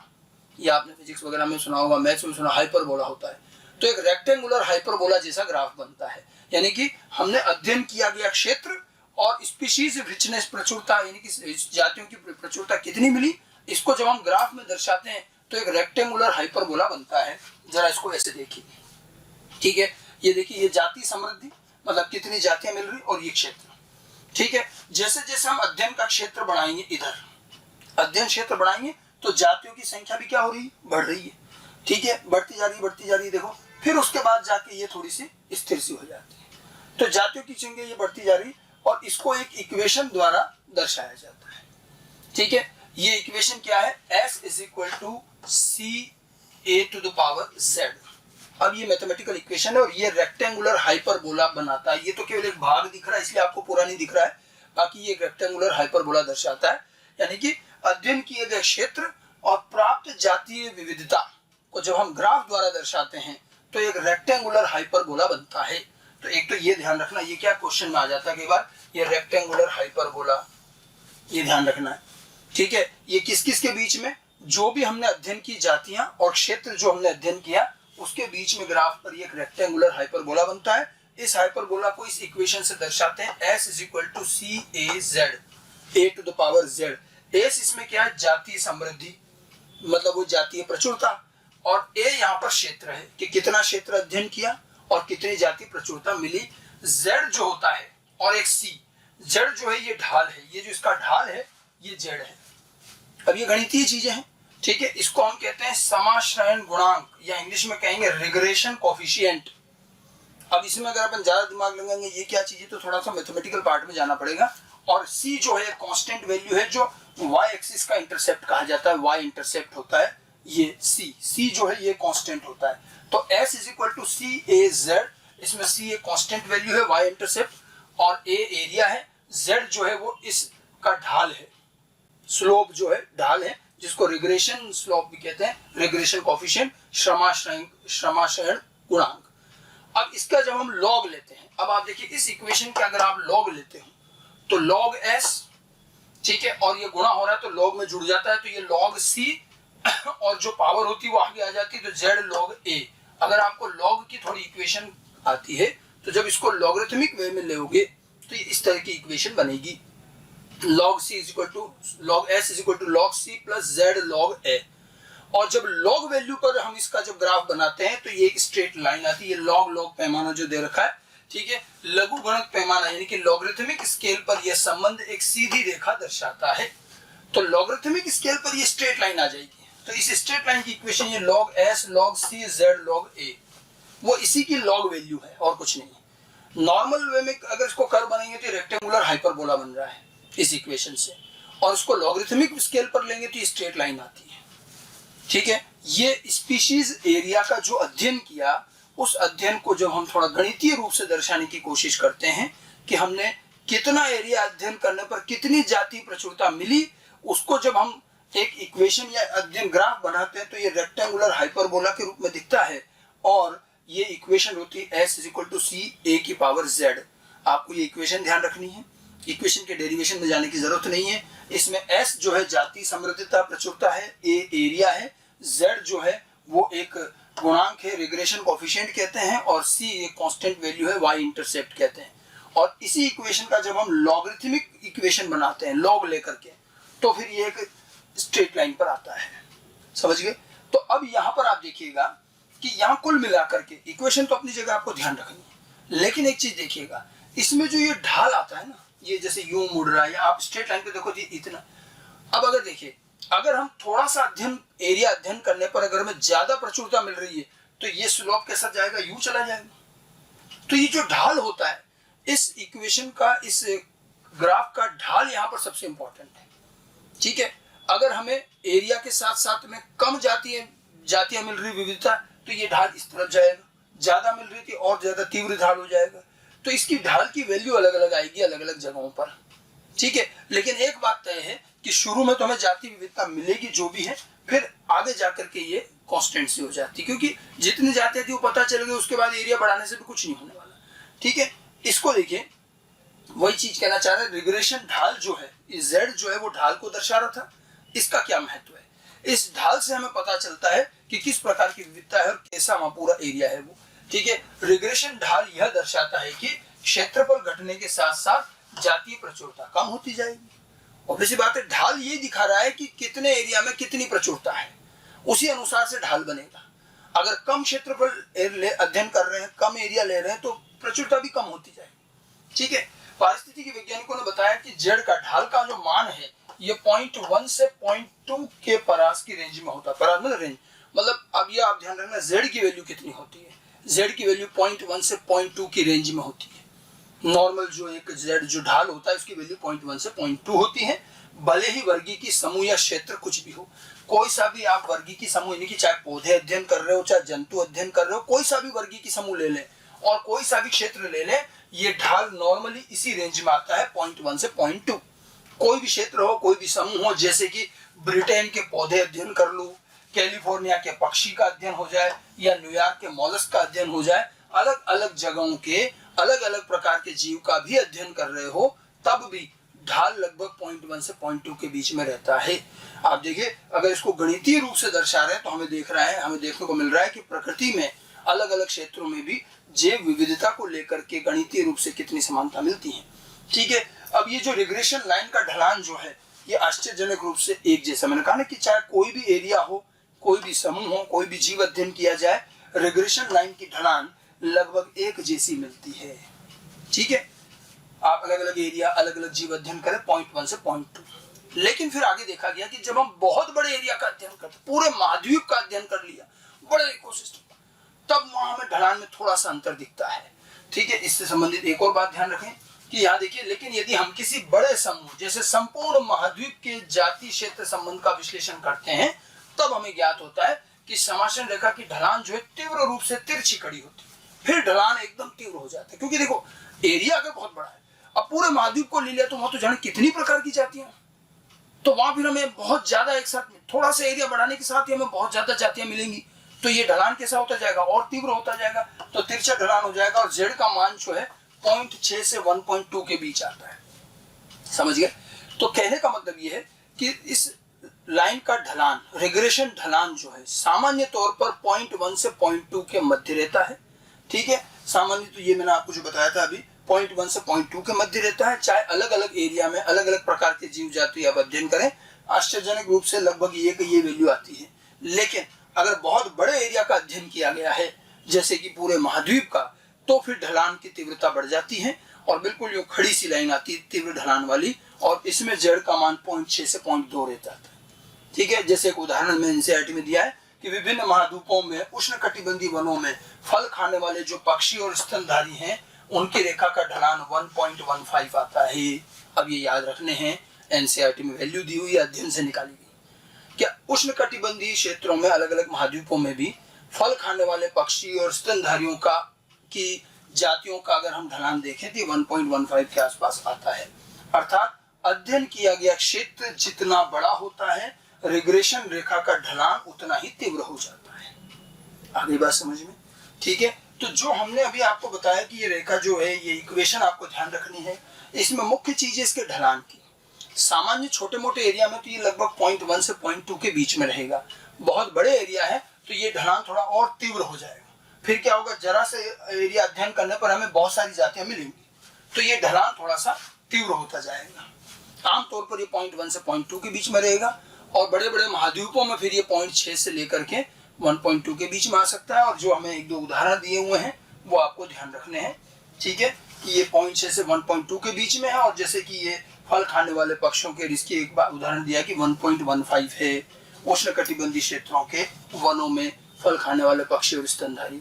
ये आपने फिजिक्स वगैरह में सुना होगा, मैथ्स में सुना, हाइपरबोला होता है। तो एक रेक्टेंगुलर हाइपरबोला जैसा ग्राफ बनता है। यानी कि हमने अध्ययन किया गया क्षेत्र और स्पीशीज रिचनेस प्रचुरता, यानी कि जातियों की प्रचुरता कितनी मिली, इसको जब हम ग्राफ में दर्शाते हैं तो एक रेक्टेंगुलर हाइपरबोला बनता है। जरा इसको ऐसे देखिए, ठीक है। ये देखिए, ये जाति समृद्धि मतलब कितनी जातियां मिल रही और ये क्षेत्र, ठीक है। जैसे जैसे हम अध्ययन का क्षेत्र बढ़ाएंगे, इधर अध्ययन क्षेत्र बढ़ाएंगे तो जातियों की संख्या भी क्या हो रही है, बढ़ रही है, ठीक है, बढ़ती जा रही है। देखो फिर उसके बाद जाके ये थोड़ी सी स्थिर सी हो जाती है। तो जातियों की संख्या ये बढ़ती जा रही और इसको एक इक्वेशन द्वारा दर्शाया जाता है, ठीक है। ये इक्वेशन क्या है, S is equal to CA⁴Z। अब ये मैथमेटिकल इक्वेशन है और ये रेक्टेंगुलर हाइपरबोला बनाता है। ये तो केवल एक भाग दिख रहा है इसलिए आपको पूरा नहीं दिख रहा है, बाकी ये रेक्टेंगुलर हाइपरबोला दर्शाता है। यानी कि अध्ययन किए गए क्षेत्र और प्राप्त जातीय विविधता को जब हम ग्राफ द्वारा दर्शाते हैं तो एक रेक्टेंगुलर हाइपरबोला बनता है। तो एक तो ये ध्यान रखना, ये क्या क्वेश्चन में आ जाता है कई बार, ये रेक्टेंगुलर हाइपरबोला, ये ध्यान रखना है, ठीक है। ये किस किस के बीच में, जो भी हमने अध्ययन की जातियां और क्षेत्र जो हमने अध्ययन किया उसके बीच में ग्राफ पर ये एक रेक्टेंगुलर हाइपरबोला बनता है। इस हाइपरबोला को इस इक्वेशन से दर्शाते हैं, S is equal to CA⁴Z। S इसमें क्या है, जातीय समृद्धि मतलब वो जातीय प्रचुरता, और A यहाँ पर क्षेत्र है कि कितना क्षेत्र अध्ययन किया और कितनी जातीय प्रचुरता मिली। Z जो होता है और एक C, Z जो है ये ढाल है, ये जो इसका ढाल है ये Z है। अब ये गणितीय चीजें हैं, ठीक है। इसको हम कहते हैं समाश्रयण गुणांक या इंग्लिश में कहेंगे रिग्रेशन कोफिशिएंट। अब इसमें अगर अपन ज्यादा दिमाग लगाएंगे ये क्या चीज है तो थोड़ा सा मैथमेटिकल पार्ट में जाना पड़ेगा। और C जो है कांस्टेंट वैल्यू है जो y एक्सिस का इंटरसेप्ट कहा जाता है, y इंटरसेप्ट होता है ये C जो है ये कांस्टेंट होता है। तो S is equal to CA⁴Z, इसमें C एक कांस्टेंट वैल्यू है, y इंटरसेप्ट, और A एरिया है, Z जो है वो इसका ढाल है, स्लोप जो है ढाल है, जिसको रिग्रेशन स्लोप भी कहते हैं, रिग्रेशन कोफिशिएंट, श्रमाशयन गुणांक। अब इसका जब हम लॉग लेते हैं, अब आप देखिए इस इक्वेशन का अगर आप लॉग लेते हो तो लॉग S, ठीक है, और ये गुणा हो रहा है तो लॉग में जुड़ जाता है, तो ये लॉग C और जो पावर होती है वो आगे आ जाती है तो Z log A। अगर आपको लॉग की थोड़ी इक्वेशन आती है तो जब इसको लॉगरिथमिक वे में लोगे तो ये इस तरह की इक्वेशन बनेगी, log C is equal to log S is equal to log C plus Z log A। और जब लॉग वैल्यू पर हम इसका जब ग्राफ बनाते हैं तो ये एक स्ट्रेट लाइन आती है। लॉग पैमाना जो दे रखा है, ठीक है, लघु गणक पैमाना यानी कि लॉगरिथमिक स्केल पर यह संबंध एक सीधी रेखा दर्शाता है। तो लॉगरिथमिक स्केल पर ये स्ट्रेट लाइन आ जाएगी। तो इस स्ट्रेट लाइन की इक्वेशन ये log S log C Z log A, वो इसी की लॉग वैल्यू है और कुछ नहीं है। नॉर्मल वे में अगर इसको कर्व बनाएंगे तो रेक्टेंगुलर हाइपरबोला बन रहा है इस इक्वेशन से, और इसको लॉगरिथमिक स्केल पर लेंगे तो ये स्ट्रेट लाइन आती है, ठीक है। ये स्पीशीज एरिया का जो अध्ययन किया, उस अध्ययन को जब हम थोड़ा गणितीय रूप से दर्शाने की कोशिश करते हैं कि हमने कितना एरिया अध्ययन करने पर कितनी जातीय प्रचुरता मिली, उसको जब हम एक इक्वेशन या अध्ययन ग्राफ बनाते हैं तो ये रेक्टेंगुलर हाइपरबोला के रूप में दिखता है। और ये इक्वेशन होती है S is equal to CA⁴Z। आपको ये इक्वेशन ध्यान रखनी है, इक्वेशन के डेरिवेशन में जाने की जरूरत नहीं है। इसमें S जो है जातीय समृद्धता प्रचुरता है, A एरिया है, Z जो है वो एक गुणांक है, रिग्रेशन कोफिशिएंट कहते हैं, और C एक कांस्टेंट वैल्यू है, Y इंटरसेप्ट कहते हैं। और इसी इक्वेशन का जब हम लॉगरिथमिक इक्वेशन बनाते हैं लॉग लेकर के, तो फिर ये एक स्ट्रेट लाइन पर आता है, समझ गए। तो अब यहाँ पर आप देखिएगा कि यहाँ कुल मिलाकर के इक्वेशन तो अपनी जगह आपको ध्यान रखनी है, लेकिन एक चीज देखिएगा, इसमें जो ये ढाल आता है ना, ये जैसे यूं मुड़ रहा है, या आप स्ट्रेट लाइन पे देखो जी इतना। अब अगर देखिए, अगर हम थोड़ा सा एरिया अध्ययन करने पर अगर हमें ज्यादा प्रचुरता मिल रही है तो ये स्लोप कैसा जाएगा, यूं चला जाएगा। तो ये जो ढाल होता है इस इक्वेशन का, इस ग्राफ का ढाल यहाँ पर सबसे इंपॉर्टेंट है, ठीक है। अगर हमें एरिया के साथ साथ में कम जातियां मिल रही विविधता, तो ये ढाल इस तरफ जाएगा, ज्यादा मिल रही थी और ज्यादा तीव्र ढाल हो जाएगा। तो इसकी ढाल की वैल्यू अलग अलग आएगी अलग अलग जगहों पर, ठीक है। लेकिन एक बात तय है कि शुरू में तो हमें जातीय विविधता मिलेगी जो भी है, फिर आगे जाकर के ये कांस्टेंट सी हो जाती है, क्योंकि जितनी जातियां थी वो पता चल गई, उसके बाद एरिया बढ़ाने से भी कुछ नहीं होने वाला, ठीक है। इसको देखिए, वही चीज कहना चाह रहे हैं, रिग्रेशन ढाल जो है, Z जो है वो ढाल को दर्शा रहा था। इसका क्या महत्व है, इस ढाल से हमें पता चलता है कि किस प्रकार की विविधता है और कैसा वहां पूरा एरिया है वो। ठीक है, रिग्रेशन ढाल यह दर्शाता है कि क्षेत्रफल घटने के साथ साथ जातीय प्रचुरता कम होती जाएगी। ऑब्वियस बात है, ढाल ये दिखा रहा है कि कितने एरिया में कितनी प्रचुरता है, उसी अनुसार से ढाल बनेगा। अगर कम क्षेत्रफल अध्ययन कर रहे हैं, कम एरिया ले रहे हैं, तो प्रचुरता भी कम होती जाएगी। ठीक है, पारिस्थितिकी वैज्ञानिकों ने बताया कि जेड का ढाल का जो मान है ये 0.1 से 0.2 के परास की रेंज में होता है। परास मतलब रेंज, मतलब अब ये आप ध्यान रखना जेड की वैल्यू कितनी होती है। जेड की वैल्यू 0.1 से 0.2 की रेंज में होती है। नॉर्मल जो एक जेड जो ढाल होता है उसकी वैल्यू 0.1 से 0.2 होती है। भले ही वर्गीकी समूह या क्षेत्र कुछ भी हो, कोई सा भी आप वर्गीकी समूह, यानी कि चाहे पौधे अध्ययन कर रहे हो, चाहे जंतु अध्ययन कर रहे हो, कोई सा भी वर्गीकी समूह ले लें और कोई सा भी क्षेत्र ले लें, ये ढाल नॉर्मली इसी रेंज में आता है 0.1 से 0.2। कोई भी क्षेत्र हो, कोई भी समूह हो, जैसे कि ब्रिटेन के पौधे अध्ययन कर लो, कैलिफोर्निया के पक्षी का अध्ययन हो जाए, या न्यूयॉर्क के मॉलस्क का अध्ययन हो जाए, अलग अलग जगहों के अलग अलग प्रकार के जीव का भी अध्ययन कर रहे हो, तब भी ढाल लगभग 0.1 से 0.2 के बीच में रहता है। आप देखिए, अगर इसको गणितीय रूप से दर्शा रहे हैं तो हमें देखने को मिल रहा है कि प्रकृति में अलग अलग क्षेत्रों में भी जैव विविधता को लेकर के गणितीय रूप से कितनी समानता मिलती है। ठीक है, अब ये जो रिग्रेशन लाइन का ढलान जो है ये आश्चर्यजनक रूप से एक जैसा, मैंने कहा ना कि चाहे कोई भी एरिया हो, कोई भी समूह हो, कोई भी जीव अध्ययन किया जाए, रिग्रेशन लाइन की ढलान लगभग एक जैसी मिलती है। ठीक है, आप अलग अलग एरिया अलग अलग जीव अध्ययन करें 0.1 से 0.2, लेकिन फिर आगे देखा गया कि जब हम बहुत बड़े एरिया का अध्ययन करते, पूरे महाद्वीप का अध्ययन कर लिया, बड़े इकोसिस्टम, तब वहां हमें ढलान में थोड़ा सा अंतर दिखता है। ठीक है, इससे संबंधित एक और बात ध्यान रखें कि यहाँ देखिए, लेकिन यदि हम किसी बड़े समूह जैसे संपूर्ण महाद्वीप के जाति क्षेत्र संबंध का विश्लेषण करते हैं, तब हमें ज्ञात होता है कि समाशयन रेखा की ढलान जो है तीव्र रूप से तिरछी खड़ी होती है, फिर ढलान एकदम तीव्र हो जाता है। क्योंकि देखो, एरिया अगर बहुत बड़ा है, अब पूरे महाद्वीप को ले लिया तो वहां तो जाने कितनी प्रकार की जातियां, तो वहां फिर हमें बहुत ज्यादा एक साथ थोड़ा सा एरिया बढ़ाने के साथ ही हमें बहुत ज्यादा जातियां मिलेंगी, तो ये ढलान कैसा होता जाएगा, और तीव्र होता जाएगा, तो तिरछा ढलान हो जाएगा। और जेड का मान जो है 0.6 से 1.2 के बीच आता है। समझ गए? तो कहने का मतलब ये है कि इस लाइन का ढलान, रिग्रेशन ढलान जो है सामान्य तौर पर 0.1 से 0.2 के मध्य रहता है। ठीक है, सामान्य तो ये मैंने आपको जो बताया था अभी, 0.1 से 0.2 के मध्य रहता है। चाहे अलग अलग एरिया में अलग अलग प्रकार के जीव जाति आप अध्ययन करें, आश्चर्यजनक रूप से लगभग ये वैल्यू आती है। लेकिन अगर बहुत बड़े एरिया का अध्ययन किया गया है, जैसे कि पूरे महाद्वीप का, तो फिर ढलान की तीव्रता बढ़ जाती है और बिल्कुल यो खड़ी सी लाइन आती है तीव्र ढलान वाली, और इसमें जेड का मान 0.6 से 0.2 रहता है। ठीक है, जैसे एक उदाहरण में एनसीईआरटी में दिया है कि विभिन्न महाद्वीपों में उष्णकटिबंधीय वनों में फल खाने वाले जो पक्षी और स्तनधारी हैं, उनकी रेखा का ढलान 1.15 आता है। अब ये याद रखने हैं, एनसीईआरटी में वैल्यू दी हुई अध्ययन से निकाली गई। क्या उष्णकटिबंधीय क्षेत्रों में अलग अलग महाद्वीपों में भी फल खाने वाले पक्षी और स्तनधारियों का की जातियों का अगर हम ढलान देखें तो 1.15 के आसपास आता है। अर्थात अध्ययन किया गया क्षेत्र जितना बड़ा होता है, रिग्रेशन रेखा का ढलान उतना ही तीव्र हो जाता है। आगे बात समझ में? ठीक है, तो जो हमने अभी आपको बताया कि ये रेखा जो है, ये इक्वेशन आपको ध्यान रखनी है। इसमें मुख्य चीज है इसके ढलान की। सामान्य छोटे मोटे एरिया में तो ये लगभग 0.1 से 0.2 के बीच में रहेगा। बहुत बड़े एरिया है तो ये ढलान थोड़ा और तीव्र हो जाएगा। फिर क्या होगा, जरा से एरिया अध्ययन करने पर हमें बहुत सारी जातियां मिलेंगी, तो ये ढलान थोड़ा सा तीव्र होता जाएगा। आमतौर पर ये 0.1 से 0.2 के बीच में रहेगा, और बड़े बड़े महाद्वीपों में फिर ये 0.6 से लेकर के 1.2 के बीच में आ सकता है। और जो हमें एक दो उदाहरण दिए हुए हैं वो आपको ध्यान रखने हैं। ठीक है, कि ये 0.6 से 1.2 के बीच में है, और जैसे कि ये फल खाने वाले पक्षियों के इसकी एक बार उदाहरण दिया कि 1.15 है। उष्णकटिबंधीय क्षेत्रों के वनों में फल खाने वाले पक्षी और स्तनधारी,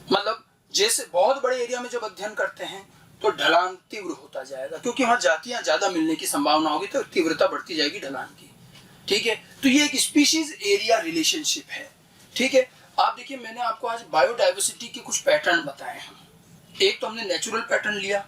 मतलब जैसे बहुत बड़े एरिया में जब अध्ययन करते हैं तो ढलान तीव्र होता जाएगा, क्योंकि वहां जातियां ज्यादा मिलने की संभावना होगी, तो तीव्रता बढ़ती जाएगी ढलान की। ठीक है, तो ये एक स्पीशीज एरिया रिलेशनशिप है। ठीक है, आप देखिए, मैंने आपको आज बायोडाइवर्सिटी के कुछ पैटर्न बताए हैं। एक तो हमने नेचुरल पैटर्न लिया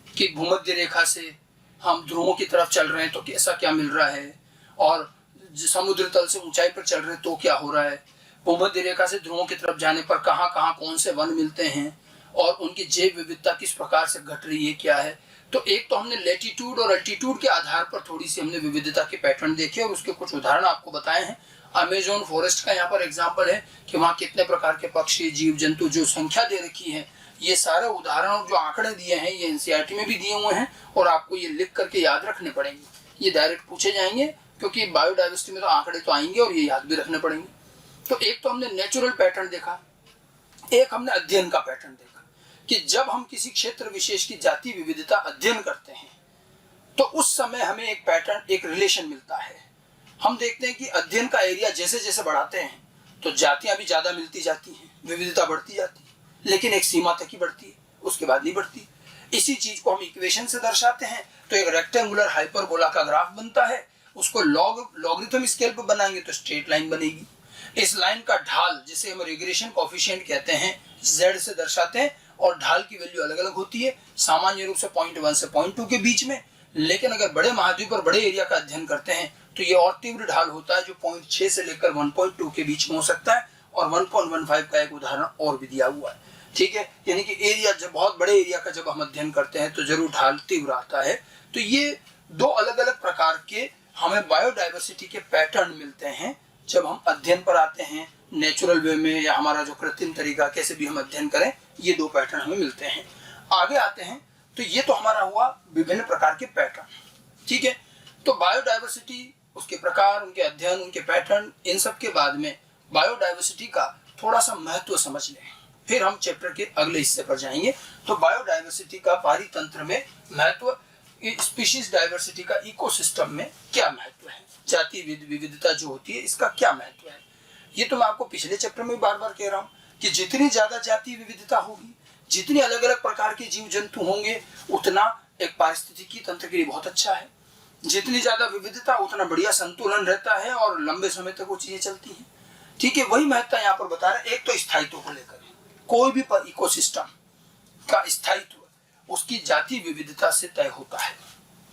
कि भूमध्य रेखा से हम ध्रुवों की तरफ चल रहे हैं तो कैसा क्या मिल रहा है, और समुद्र तल से ऊंचाई पर चल रहे हैं तो क्या हो रहा है, भूमध्य रेखा से ध्रुवों की तरफ जाने पर कहाँ कहाँ कौन से वन मिलते हैं, और उनकी जैव विविधता किस प्रकार से घट रही है, क्या है। तो एक तो हमने लैटिट्यूड और अल्टीट्यूड के आधार पर थोड़ी सी हमने विविधता के पैटर्न देखे और उसके कुछ उदाहरण आपको बताए हैं। अमेजोन फॉरेस्ट का यहाँ पर एग्जाम्पल है कि वहाँ कितने प्रकार के पक्षी, जीव जंतु, जो संख्या दे रखी है, ये सारे उदाहरण जो आंकड़े दिए हैं ये एनसीईआरटी में भी दिए हुए हैं और आपको ये लिख करके याद रखने पड़ेंगे। ये डायरेक्ट पूछे जाएंगे क्योंकि बायोडाइवर्सिटी में तो आंकड़े तो आएंगे और ये याद भी रखने पड़ेंगे। तो एक तो हमने नेचुरल पैटर्न देखा, एक हमने अध्ययन का पैटर्न देखा कि जब हम किसी क्षेत्र विशेष की जाति विविधता अध्ययन करते हैं तो उस समय हमें एक पैटर्न, एक रिलेशन मिलता है। हम देखते हैं कि अध्ययन का एरिया जैसे जैसे बढ़ाते हैं तो जातियां भी ज्यादा मिलती जाती हैं, विविधता बढ़ती जाती है, लेकिन एक सीमा तक ही बढ़ती है, उसके बाद नहीं बढ़ती। इसी चीज को हम इक्वेशन से दर्शाते हैं तो एक रेक्टेंगुलर हाइपरबोला का ग्राफ बनता है, उसको लॉगरिथम स्केल पर बनाएंगे तो स्ट्रेट लाइन बनेगी। इस लाइन का ढाल, जिसे हम रिग्रेशन कोएफिशिएंट कहते हैं, z से दर्शाते हैं और ढाल की वैल्यू अलग अलग होती है, सामान्य रूप से 0.1 से 0.2 के बीच में। लेकिन अगर बड़े महाद्वीप और बड़े एरिया का अध्ययन करते हैं तो ये और तीव्र ढाल होता है जो 0.6 से लेकर 1.2 के बीच में हो सकता है और 1.15 का एक उदाहरण और भी दिया हुआ है। ठीक है, यानी कि एरिया, जब बहुत बड़े एरिया का जब हम अध्ययन करते हैं तो जरूर ढाल तीव्र आता है। तो ये दो अलग अलग प्रकार के हमें बायोडाइवर्सिटी के पैटर्न मिलते हैं जब हम अध्ययन पर आते हैं, नेचुरल वे में या हमारा जो कृत्रिम तरीका, कैसे भी हम अध्ययन करें, ये दो पैटर्न हमें मिलते हैं। आगे आते हैं तो ये तो हमारा हुआ विभिन्न प्रकार के पैटर्न। ठीक है, तो बायोडाइवर्सिटी, उसके प्रकार, उनके अध्ययन, उनके पैटर्न, इन सब के बाद में बायोडाइवर्सिटी का थोड़ा सा महत्व समझ लें, फिर हम चैप्टर के अगले हिस्से पर जाएंगे। तो बायोडाइवर्सिटी का पारितंत्र में महत्व, स्पीशीज डाइवर्सिटी का इकोसिस्टम में क्या महत्व है, जाति विविधता जो होती है इसका क्या महत्व है। ये तो मैं आपको पिछले चैप्टर में बार बार कह रहा हूँ कि जितनी ज्यादा जाति विविधता होगी, जितनी अलग अलग प्रकार के जीव जंतु होंगे, उतना एक पारिस्थितिकी तंत्र के लिए बहुत अच्छा है। जितनी ज्यादा विविधता उतना बढ़िया संतुलन रहता है और लंबे समय तक वो चीजें चलती हैं। ठीक है, वही महत्ता यहाँ पर बता रहे हैं। एक तो स्थायित्व को लेकर, कोई भी इकोसिस्टम का स्थायित्व उसकी जाति विविधता से तय होता है।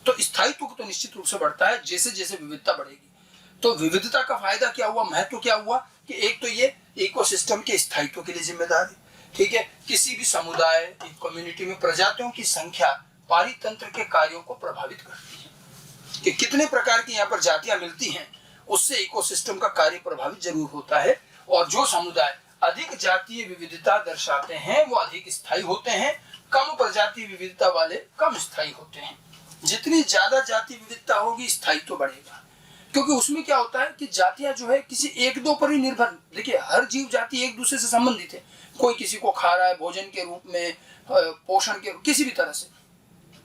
तो स्थायित्व तो निश्चित रूप से बढ़ता है जैसे जैसे विविधता बढ़ेगी। तो विविधता का फायदा क्या हुआ, महत्व क्या हुआ कि एक तो ये इकोसिस्टम के स्थायित्व के लिए जिम्मेदार है। ठीक है, किसी भी समुदाय, एक कम्युनिटी में प्रजातियों की संख्या पारितंत्र के कार्यों को प्रभावित करती है कि कितने प्रकार की यहाँ पर जातियां मिलती हैं, उससे इकोसिस्टम का कार्य प्रभावित जरूर होता है। और जो समुदाय अधिक जातीय विविधता दर्शाते हैं वो अधिक स्थायी होते हैं, कम प्रजाति विविधता वाले कम स्थायी होते हैं। जितनी ज्यादा जाति विविधता होगी स्थायित्व तो बढ़ेगा, क्योंकि उसमें क्या होता है कि जातियां जो है किसी एक दो पर ही निर्भर, देखिए हर जीव जाति एक दूसरे से संबंधित है, कोई किसी को खा रहा है भोजन के रूप में, पोषण के, किसी भी तरह से।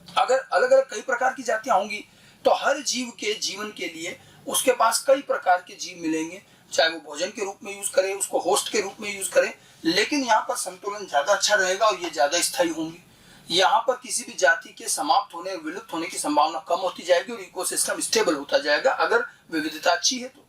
अगर अलग अलग कई प्रकार की जातियां होंगी तो हर जीव के जीवन के लिए उसके पास कई प्रकार के जीव मिलेंगे, चाहे वो भोजन के रूप में यूज करे, उसको होस्ट के रूप में यूज करे, लेकिन यहाँ पर संतुलन ज्यादा अच्छा रहेगा और ये ज्यादा स्थायी होंगी। यहाँ पर किसी भी जाति के समाप्त होने, विलुप्त होने की संभावना कम होती जाएगी और इकोसिस्टम स्टेबल होता जाएगा अगर विविधता अच्छी है तो।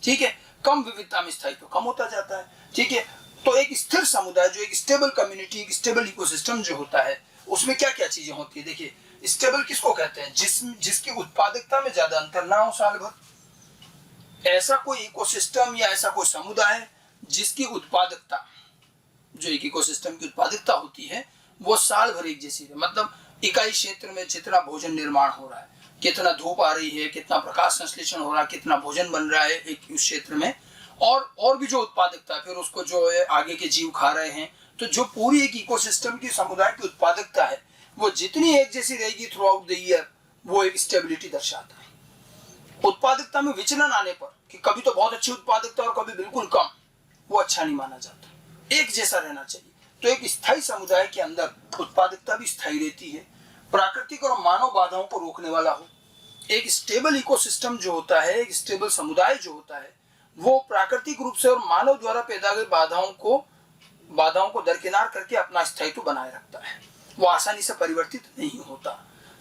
ठीक है, कम विविधता में स्थायित्व कम होता जाता है। ठीक है, तो एक स्थिर समुदाय, जो एक स्टेबल कम्युनिटी, एक स्टेबल इकोसिस्टम जो होता है, उसमें क्या क्या चीजें होती है। देखिए, स्टेबल किसको कहते हैं, जिसकी उत्पादकता में ज्यादा अंतर ना हो साल भर। ऐसा कोई इकोसिस्टम या ऐसा कोई समुदाय जिसकी उत्पादकता, जो एक इकोसिस्टम की उत्पादकता होती है वो साल भर एक जैसी है। मतलब इकाई क्षेत्र में जितना भोजन निर्माण हो रहा है, कितना धूप आ रही है, कितना प्रकाश संश्लेषण हो रहा है, कितना भोजन बन रहा है एक उस क्षेत्र में, और भी जो उत्पादकता, फिर उसको जो है आगे के जीव खा रहे हैं, तो जो पूरी एक इकोसिस्टम की, समुदाय की उत्पादकता है वो जितनी एक जैसी रहेगी थ्रू आउट द ईयर, वो एक स्टेबिलिटी दर्शाता है। उत्पादकता में विचलन आने पर कि कभी तो बहुत अच्छी उत्पादकता और कभी बिल्कुल कम, वो अच्छा नहीं माना जाता, एक जैसा रहना चाहिए। तो एक स्थायी समुदाय के अंदर उत्पादकता भी स्थायी रहती है, प्राकृतिक और मानव बाधाओं को रोकने वाला हो। एक स्टेबल इकोसिस्टम जो होता है, एक स्टेबल समुदाय जो होता है, वो प्राकृतिक रूप से और मानव द्वारा पैदा गई बाधाओं को दरकिनार करके अपना स्थायित्व बनाए रखता है। वो आसानी से परिवर्तित नहीं होता।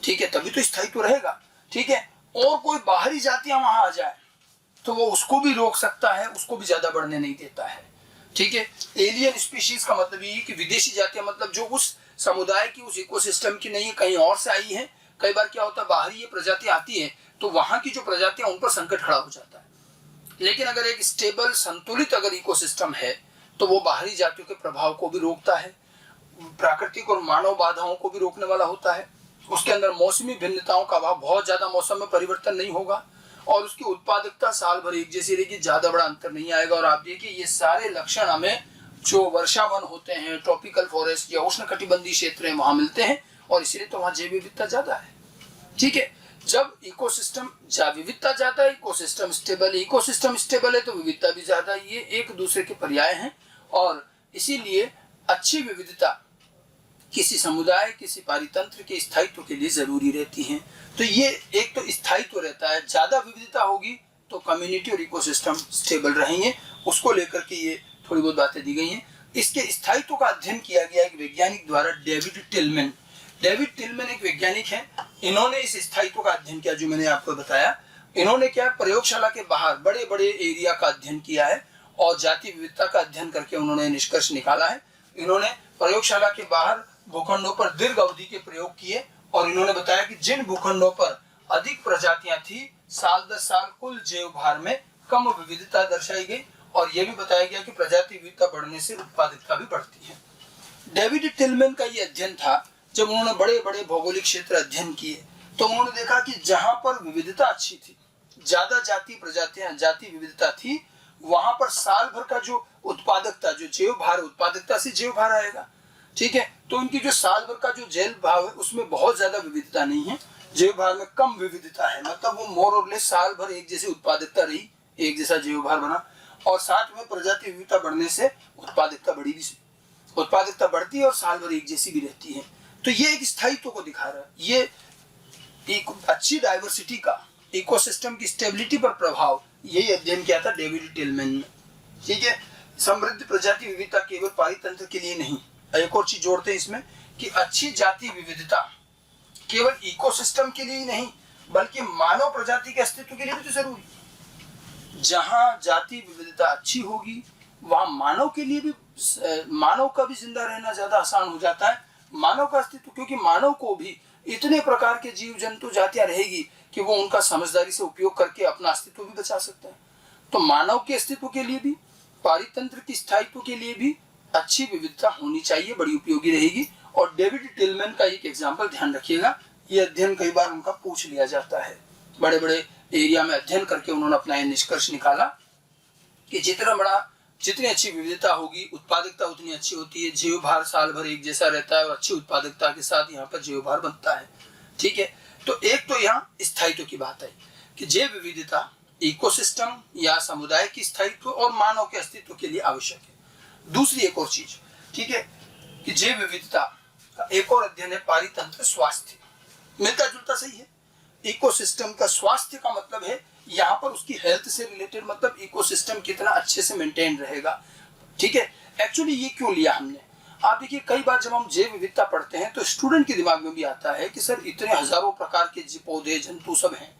ठीक है, तभी तो स्थायित्व रहेगा। ठीक है, और कोई बाहरी जातियां वहां आ जाए तो वो उसको भी रोक सकता है, उसको भी ज्यादा बढ़ने नहीं देता है। ठीक है, एलियन स्पीशीज का मतलब ये कि विदेशी जातियां, मतलब जो उस समुदाय की, उस इकोसिस्टम की नहीं, कहीं और से आई है। कई बार क्या होता है, बाहरी ये प्रजाति आती है तो वहां की जो प्रजातियां, उन पर संकट खड़ा हो जाता है। लेकिन अगर एक स्टेबल, संतुलित अगर इकोसिस्टम है तो वो बाहरी जातियों के प्रभाव को भी रोकता है, प्राकृतिक और मानव बाधाओं को भी रोकने वाला होता है। उसके अंदर मौसमी भिन्नताओं का अभाव, बहुत ज्यादा मौसम में परिवर्तन नहीं होगा, और उसकी उत्पादकता साल भर एक जैसी रहेगी, ज्यादा बड़ा अंतर नहीं आएगा। और आप देखिए ये सारे लक्षण हमें जो वर्षावन होते हैं, ट्रॉपिकल फॉरेस्ट या उष्णकटिबंधीय क्षेत्र है वहां मिलते हैं, और इसीलिए तो वहां जैव विविधता ज्यादा है। ठीक है, जब इकोसिस्टम विविधता ज्यादा है, इकोसिस्टम स्टेबल है तो विविधता भी ज्यादा, ये एक दूसरे के पर्याय हैं। और इसीलिए अच्छी विविधता किसी समुदाय, किसी पारितंत्र के स्थायित्व के लिए जरूरी रहती है। तो ये एक तो स्थायित्व रहता है, ज्यादा विविधता होगी तो कम्युनिटी और इकोसिस्टम स्टेबल रहेंगे, उसको लेकर के ये थोड़ी बहुत बातें दी गई हैं। इसके स्थायित्व का अध्ययन किया गया एक वैज्ञानिक द्वारा, डेविड टिलमैन एक वैज्ञानिक हैं, इन्होंने इस स्थायित्व का अध्ययन किया जो मैंने आपको बताया। इन्होंने क्या प्रयोगशाला के बाहर बड़े बड़े एरिया का अध्ययन किया है और जाति विविधता का अध्ययन करके उन्होंने निष्कर्ष निकाला है। इन्होंने प्रयोगशाला के बाहर भूखंडों पर दीर्घ अवधि के प्रयोग किए और इन्होंने बताया कि जिन भूखंडों पर अधिक प्रजातियां थी, साल दर साल कुल जैव भार में कम विविधता दर्शाई गई, और यह भी बताया गया कि प्रजाति विविधता बढ़ने से उत्पादकता भी बढ़ती है। डेविड टिलमैन का ये अध्ययन था, जब उन्होंने बड़े बड़े भौगोलिक क्षेत्र अध्ययन किए तो उन्होंने देखा कि जहां पर विविधता अच्छी थी, ज्यादा जाति विविधता थी, वहां पर साल भर का जो उत्पादकता, जो जैव भार, उत्पादकता से जैव भार आएगा। ठीक है, तो उनकी जो साल भर का जो जैव भाव है उसमें बहुत ज्यादा विविधता नहीं है, जैव भार में कम विविधता है, मतलब वो मोर और लेस साल भर एक जैसी उत्पादकता रही, एक जैसा जैव भार बना, और साथ में प्रजाति विविधता बढ़ने से उत्पादकता बढ़ती है और साल भर एक जैसी भी रहती है। तो ये एक स्थायित्व को दिखा रहा है, ये एक अच्छी डाइवर्सिटी का, इकोसिस्टम की स्टेबिलिटी पर प्रभाव, यही अध्ययन किया था डेविड टिलमैन ने। ठीक है, समृद्ध प्रजाति विविधता केवल पारितंत्र के लिए नहीं, एक और चीज जोड़ते हैं इसमें कि अच्छी जाति विविधता केवल इकोसिस्टम के लिए ही नहीं बल्कि मानव प्रजाति के अस्तित्व के लिए भी तो जरूरी। जहां जाति विविधता अच्छी होगी वहां मानव के लिए भी, मानव का भी जिंदा रहना ज्यादा आसान हो जाता है, मानव का अस्तित्व, क्योंकि मानव को भी इतने प्रकार के जीव जंतु जातियां रहेगी कि वो उनका समझदारी से उपयोग करके अपना अस्तित्व भी बचा सकते हैं। तो मानव के अस्तित्व के लिए भी, पारितंत्र की स्थायित्व के लिए भी अच्छी विविधता होनी चाहिए, बड़ी उपयोगी रहेगी। और डेविड टिलमैन का एक एग्जाम्पल ध्यान रखिएगा, ये अध्ययन कई बार उनका पूछ लिया जाता है, बड़े बड़े एरिया में अध्ययन करके उन्होंने अपना यह निष्कर्ष निकाला कि जितनी अच्छी विविधता होगी उत्पादकता उतनी अच्छी होती है, जैव भार साल भर एक जैसा रहता है और अच्छी उत्पादकता के साथ यहाँ पर जैव भार बनता है। ठीक है, तो एक तो यहाँ स्थायित्व की बात है कि जैव विविधता इकोसिस्टम या समुदाय की स्थायित्व और मानव के अस्तित्व के लिए आवश्यक है। दूसरी एक और चीज, ठीक है, कि जैव विविधता का एक और अध्ययन है पारितंत्र स्वास्थ्य, मिलता जुलता सही है। इकोसिस्टम का स्वास्थ्य का मतलब है यहाँ पर उसकी हेल्थ से रिलेटेड, मतलब इकोसिस्टम कितना अच्छे से मेंटेन रहेगा। ठीक है, एक्चुअली ये क्यों लिया हमने, आप देखिए कई बार जब हम जैव विविधता पढ़ते हैं तो स्टूडेंट के दिमाग में भी आता है कि सर इतने हजारों प्रकार के पौधे जंतु सब हैं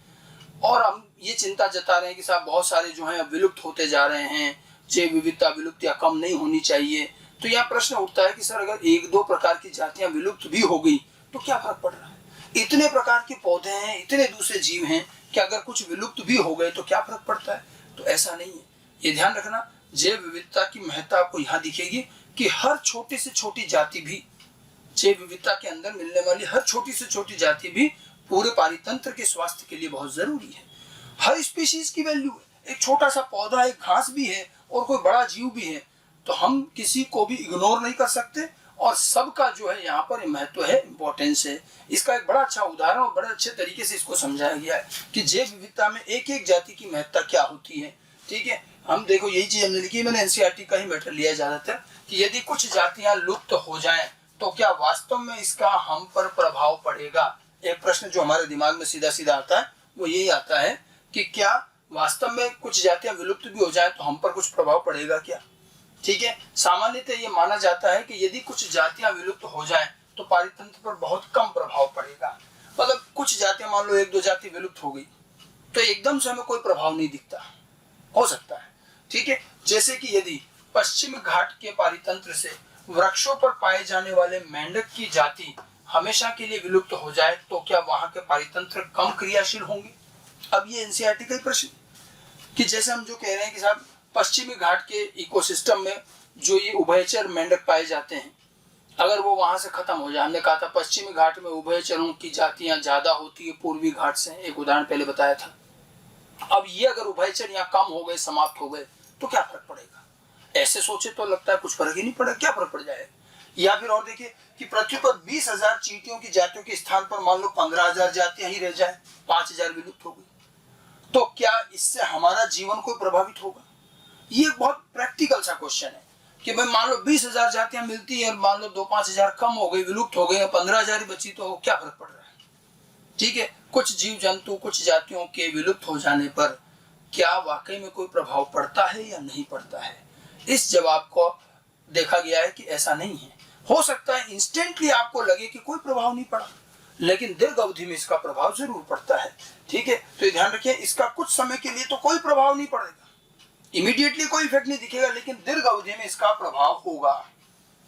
और हम ये चिंता जता रहे हैं कि साहब बहुत सारे जो हैं विलुप्त होते जा रहे हैं, जैव विविधता विलुप्त या कम नहीं होनी चाहिए। तो यहाँ प्रश्न उठता है कि सर अगर एक दो प्रकार की जातियां विलुप्त भी हो गई तो क्या फर्क पड़ रहा है, इतने प्रकार के पौधे हैं, इतने दूसरे जीव हैं कि अगर कुछ विलुप्त भी हो गए तो क्या फर्क पड़ता है। तो ऐसा नहीं है, ये ध्यान रखना, जैव विविधता की महत्ता आपको यहाँ दिखेगी कि हर छोटी से छोटी जाति भी, जैव विविधता के अंदर मिलने वाली हर छोटी से छोटी जाति भी पूरे पारितंत्र के स्वास्थ्य के लिए बहुत जरूरी है। हर स्पीशीज की वैल्यू है, एक छोटा सा पौधा, एक घास भी है और कोई बड़ा जीव भी है, तो हम किसी को भी इग्नोर नहीं कर सकते और सबका जो है यहाँ पर महत्व है, इंपॉर्टेंस है। इसका एक बड़ा अच्छा उदाहरण और बड़े अच्छे तरीके से इसको समझाया गया है कि जैव विविधता में एक एक जाति की महत्ता क्या होती है। ठीक है, हम देखो यही चीज हमने लिखी, मैंने एनसीईआरटी का ही मैटर लिया ज्यादातर, कि यदि कुछ जातियां लुप्त हो जाएं तो क्या वास्तव में इसका हम पर प्रभाव पड़ेगा। एक प्रश्न जो हमारे दिमाग में सीधा सीधा आता है वो यही आता है कि क्या वास्तव में कुछ जातियां विलुप्त भी हो जाए तो हम पर कुछ प्रभाव पड़ेगा क्या। ठीक है, सामान्यतः ये माना जाता है कि यदि कुछ जातियां विलुप्त हो जाएं तो पारितंत्र पर बहुत कम प्रभाव पड़ेगा। मतलब कुछ जातियां, मान लो एक दो जाति विलुप्त हो गई तो एकदम से हमें कोई प्रभाव नहीं दिखता, हो सकता है। ठीक है, जैसे कि यदि पश्चिम घाट के पारितंत्र से वृक्षों पर पाए जाने वाले मेंढक की जाति हमेशा के लिए विलुप्त हो जाए तो क्या वहां के पारितंत्र कम क्रियाशील होंगे। अब ये एनसीईआरटी का ही प्रश्न कि जैसे हम जो कह रहे हैं कि साहब पश्चिमी घाट के इकोसिस्टम में जो ये उभयचर मेंढक पाए जाते हैं, अगर वो वहां से खत्म हो जाए, हमने कहा था पश्चिमी घाट में उभयचरों की जातियां ज्यादा होती है पूर्वी घाट से, एक उदाहरण पहले बताया था। अब ये अगर उभयचर यहाँ कम हो गए, समाप्त हो गए, तो क्या फर्क पड़ेगा? ऐसे सोचे तो लगता है कुछ फर्क ही नहीं पड़ेगा, क्या फर्क पड़ जाएगा? या फिर और देखिए कि पृथ्वी पर 20,000 चींटियों की जातियों के स्थान पर मान लो 15,000 जातियां ही रह जाए, 5,000 विलुप्त हो गई, तो क्या इससे हमारा जीवन को प्रभावित होगा? ये बहुत प्रैक्टिकल सा क्वेश्चन है कि भाई मान लो 20,000 जातियां मिलती है और मान लो 2-5,000 कम हो गई, विलुप्त हो गई, 15,000 ही बची, तो क्या फर्क पड़ रहा है? ठीक है, कुछ जीव जंतु, कुछ जातियों के विलुप्त हो जाने पर क्या वाकई में कोई प्रभाव पड़ता है या नहीं पड़ता है? इस जवाब को देखा गया है कि ऐसा नहीं है। हो सकता है इंस्टेंटली आपको लगे कि कोई प्रभाव नहीं पड़ा, लेकिन दीर्घ अवधि में इसका प्रभाव जरूर पड़ता है। ठीक है, तो ध्यान रखिए, इसका कुछ समय के लिए तो कोई प्रभाव नहीं पड़ेगा, इमीडिएटली कोई इफेक्ट नहीं दिखेगा, लेकिन दीर्घ अवधि में इसका प्रभाव होगा।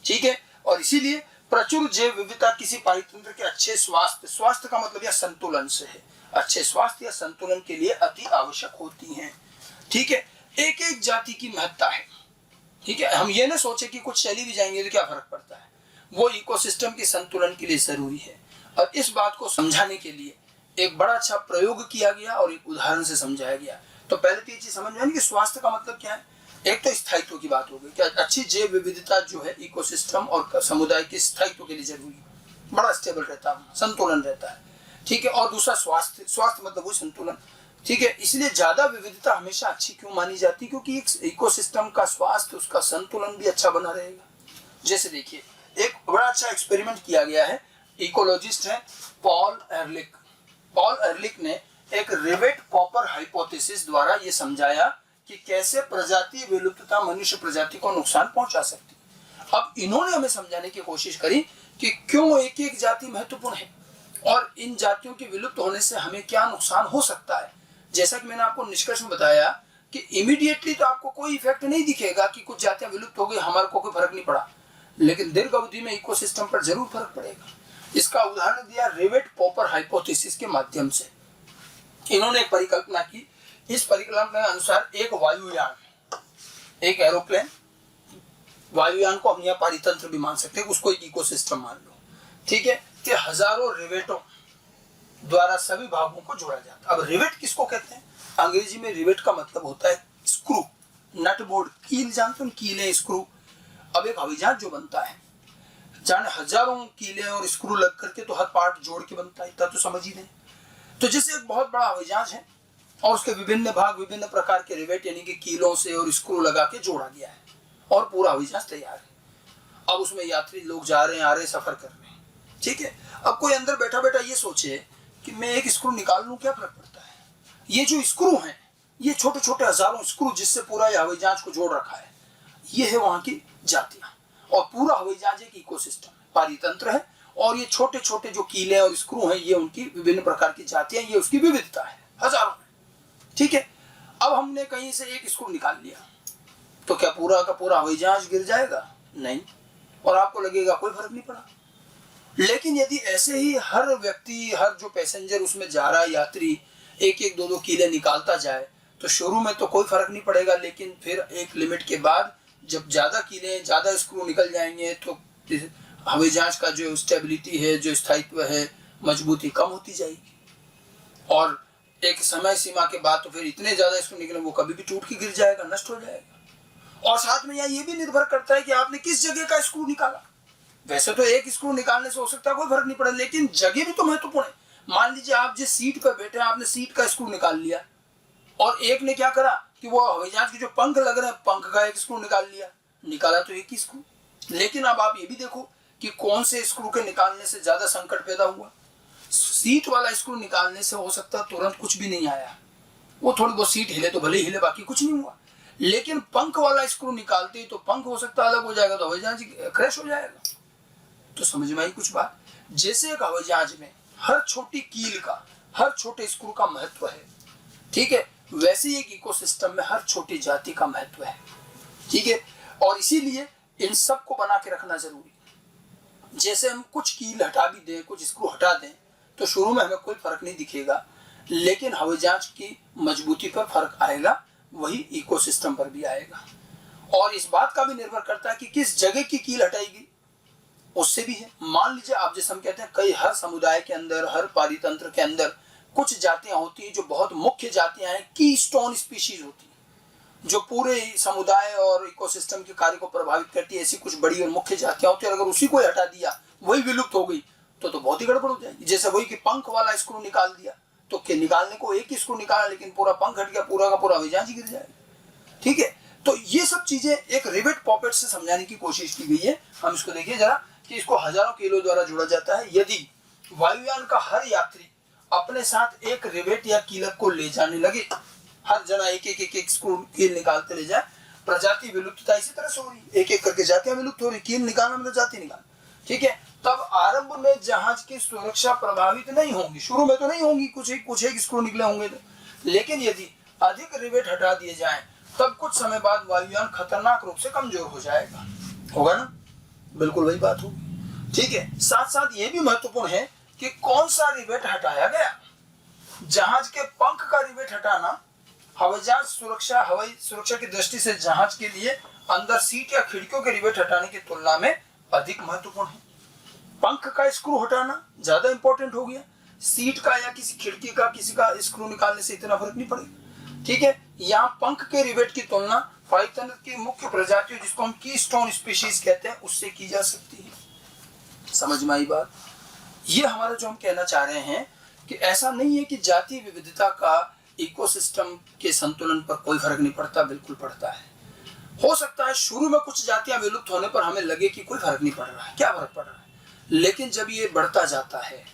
ठीक है, और इसीलिए प्रचुर जैव विविधता किसी पारितंत्र के अच्छे स्वास्थ्य, स्वास्थ्य का मतलब यह संतुलन से है, अच्छे स्वास्थ्य या संतुलन के लिए अति आवश्यक होती हैं। ठीक है, एक एक जाति की महत्ता है। ठीक है, हम ये ना सोचे कि कुछ चली भी जाएंगे तो क्या फर्क पड़ता है, वो इकोसिस्टम के संतुलन के लिए जरूरी है। और इस बात को समझाने के लिए एक बड़ा अच्छा प्रयोग किया गया और एक उदाहरण से समझाया गया। तो पहले तो ये चीज समझ में कि स्वास्थ्य का मतलब क्या है। एक तो स्थायित्व की बात हो गई, क्या अच्छी जैव विविधता जो है इकोसिस्टम और समुदाय के स्थायित्व के लिए जरूरी है, बड़ा स्टेबल रहता है, संतुलन रहता है। ठीक है, और दूसरा स्वास्थ्य, स्वास्थ्य मतलब वो संतुलन। ठीक है, इसलिए ज्यादा विविधता हमेशा अच्छी क्यों मानी जाती है? क्योंकि एक इकोसिस्टम का स्वास्थ्य, उसका संतुलन भी अच्छा बना रहेगा। जैसे देखिए, एक बड़ा अच्छा एक्सपेरिमेंट किया गया है, इकोलॉजिस्ट है पॉल एहरलिच। पॉल एहरलिच ने एक रिवेट कॉपर हाइपोथेसिस द्वारा ये समझाया कि कैसे प्रजातीय विलुप्तता मनुष्य प्रजाति को नुकसान पहुंचा सकती है। अब इन्होंने हमें समझाने की कोशिश करी कि क्यों एक एक जाति महत्वपूर्ण है और इन जातियों के विलुप्त होने से हमें क्या नुकसान हो सकता है। जैसा कि मैंने आपको निष्कर्ष में बताया कि इमीडिएटली तो आपको कोई इफेक्ट नहीं दिखेगा कि कुछ जातियां विलुप्त हो गई, हमारे को कोई फर्क नहीं पड़ा, लेकिन दीर्घ अवधि में इकोसिस्टम पर जरूर फर्क पड़ेगा। इसका उदाहरण दिया रिवेट कॉपर हाइपोथेसिस के माध्यम से। इन्होंने एक परिकल्पना की, इस परिकल्पना के अनुसार एक वायुयान, एक एरोप्लेन, वायुयान को हम यहाँ पारितंत्र भी मान सकते हैं, उसको एक इकोसिस्टम मान लो। ठीक है, कि हजारों रिवेटों द्वारा सभी भागों को जोड़ा जाता है। अब रिवेट किसको कहते हैं? अंग्रेजी में रिवेट का मतलब होता है स्क्रू, नट बोल्ट, कील जानते हो, कीलें, स्क्रू। अब एक हवाई जहाज जो बनता है, जाने हजारों कीले और स्क्रू लग करके तो हर पार्ट जोड़ के बनता है, इतना तो समझ ही नहीं। तो जैसे एक बहुत बड़ा हवाई जहाज है और उसके विभिन्न भाग विभिन्न प्रकार के रिवेट यानी कि कीलों से और स्क्रू लगा के जोड़ा गया है और पूरा हवाई जहाज तैयार है। अब उसमें यात्री लोग जा रहे हैं, आ रहे हैं, सफर कर रहे हैं। ठीक है, अब कोई अंदर बैठा बैठा ये सोचे कि मैं एक स्क्रू निकाल लूं, क्या फर्क पड़ता है? ये जो स्क्रू हैं, ये छोटे छोटे हजारों स्क्रू जिससे पूरा हवाई जहाज को जोड़ रखा है, ये है वहां की जातियां। और पूरा हवाई जहाज एक इकोसिस्टम है, पारितंत्र है, और ये छोटे छोटे जो कीले और स्क्रू हैं, ये उनकी विभिन्न प्रकार की जातियां, ये उसकी विविधता है, हजारों। ठीक है, अब हमने कहीं से एक स्क्रू निकाल लिया तो क्या पूरा का पूरा हवाई जहाज गिर जाएगा? नहीं, और आपको लगेगा कोई फर्क नहीं पड़ा। लेकिन यदि ऐसे ही हर व्यक्ति, हर जो पैसेंजर उसमें जा रहा है, यात्री, एक एक दो दो कीले निकालता जाए तो शुरू में तो कोई फर्क नहीं पड़ेगा, लेकिन फिर एक लिमिट के बाद जब ज्यादा कीले, ज्यादा स्क्रू निकल जाएंगे तो हवाई जहाज का जो स्टेबिलिटी है, जो स्थायित्व है, मजबूती कम होती जाएगी, और एक समय सीमा के बाद तो फिर इतने ज्यादा स्क्रू निकले वो कभी भी टूट के गिर जाएगा, नष्ट हो जाएगा। और साथ में यहाँ ये भी निर्भर करता है कि आपने किस जगह का स्क्रू निकाला। वैसे तो एक स्क्रू निकालने से हो सकता है कोई फर्क नहीं पड़ा, लेकिन जगह भी तो महत्वपूर्ण है। मान लीजिए आप जिस सीट पर बैठे हैं, आपने सीट का स्क्रू निकाल लिया, और एक ने क्या करा कि वो हवाई जहाज के जो पंख लग रहे हैं, पंख का एक स्क्रू निकाल लिया, निकाला तो एक ही स्क्रू। लेकिन अब आप ये भी देखो कि कौन से स्क्रू के निकालने से ज्यादा संकट पैदा हुआ। सीट वाला स्क्रू निकालने से हो सकता है तुरंत कुछ भी नहीं आया, वो थोड़ी बहुत सीट हिले तो भले हिले, बाकी कुछ नहीं हुआ। लेकिन पंख वाला स्क्रू निकालते ही तो पंख हो सकता है अलग हो जाएगा, तो हवाई जहाज क्रैश हो जाएगा। तो समझ में आई कुछ बात? जैसे एक हवाई जहाज में हर छोटी कील का, हर छोटे स्क्रू का महत्व है, ठीक है, वैसे ही एक इकोसिस्टम में हर छोटी जाति का महत्व है। ठीक है, और इसीलिए इन सब को बना के रखना जरूरी है। जैसे हम कुछ कील हटा भी दें, कुछ स्क्रू हटा दें, तो शुरू में हमें कोई फर्क नहीं दिखेगा, लेकिन हवाई जहाज की मजबूती पर फर्क आएगा, वही इकोसिस्टम पर भी आएगा। और इस बात का भी निर्भर करता है कि किस जगह की कील हटाएगी, उससे भी है। मान लीजिए आप जैसे हम कहते हैं, कई हर समुदाय के अंदर, हर पारितंत्र के अंदर कुछ जातियां होती हैं जो बहुत मुख्य जातियां हैं, की स्टोन स्पीशीज होती हैं जो पूरे समुदाय और इकोसिस्टम के कार्य को प्रभावित करती है। ऐसी कुछ बड़ी और मुख्य जातियां होती है, अगर उसी को हटा दिया, वही विलुप्त हो गई तो बहुत ही गड़बड़ हो जाएगी। जैसे वही कि पंख वाला स्क्रू निकाल दिया तो निकालने को एक ही स्क्रू निकाला, लेकिन पूरा पंख हट गया, पूरा का पूरा अभिजाज गिर जाएगा। ठीक है, तो ये सब चीजें एक रिवेट पॉपेट से समझाने की कोशिश की गई है। हम इसको देखिए जरा कि इसको हजारों किलो द्वारा जोड़ा जाता है। यदि वायुयान का हर यात्री अपने साथ एक रिवेट या कीलक को ले जाने लगे, हर जना एक एक स्क्रू कील निकालते ले जाए, प्रजाति विलुप्तता इसी तरह से हो रही है, एक एक करके जातियां विलुप्त हो रही, कील निकालना मतलब जाति निकालना। ठीक है, तब आरंभ में जहाज की सुरक्षा प्रभावित नहीं होगी, शुरू में तो नहीं होंगी, कुछ एक स्क्रू निकले होंगे तो, लेकिन यदि अधिक रिवेट हटा दिए जाएं, तब कुछ समय बाद वायुयान खतरनाक रूप से कमजोर हो जाएगा। होगा ना, बिल्कुल वही बात होगी। ठीक है, साथ साथ ये भी महत्वपूर्ण है कि कौन सा रिवेट हटाया गया। जहाज के पंख का रिवेट हटाना हवाई सुरक्षा की दृष्टि से जहाज के लिए अंदर सीट या खिड़कियों के रिवेट हटाने की तुलना में अधिक महत्वपूर्ण है। पंख का स्क्रू हटाना ज्यादा इंपॉर्टेंट हो गया, सीट का या किसी खिड़की का किसी का स्क्रू निकालने से इतना फर्क नहीं पड़ेगा। ठीक है, यहाँ पंख के रिवेट की तुलना वायुतंत्र की मुख्य प्रजातियों जिसको हम की स्टोन स्पीशीज कहते हैं उससे की जा सकती है। समझ में आई बात? ये हमारा जो हम कहना चाह रहे हैं कि ऐसा नहीं है कि जातीय विविधता का इकोसिस्टम के संतुलन पर कोई फर्क नहीं पड़ता, बिल्कुल पड़ता है। हो सकता है शुरू में कुछ जातियां विलुप्त होने पर हमें लगे कि कोई फर्क नहीं पड़ रहा है, क्या फर्क पड़ रहा है, लेकिन जब ये बढ़ता जाता है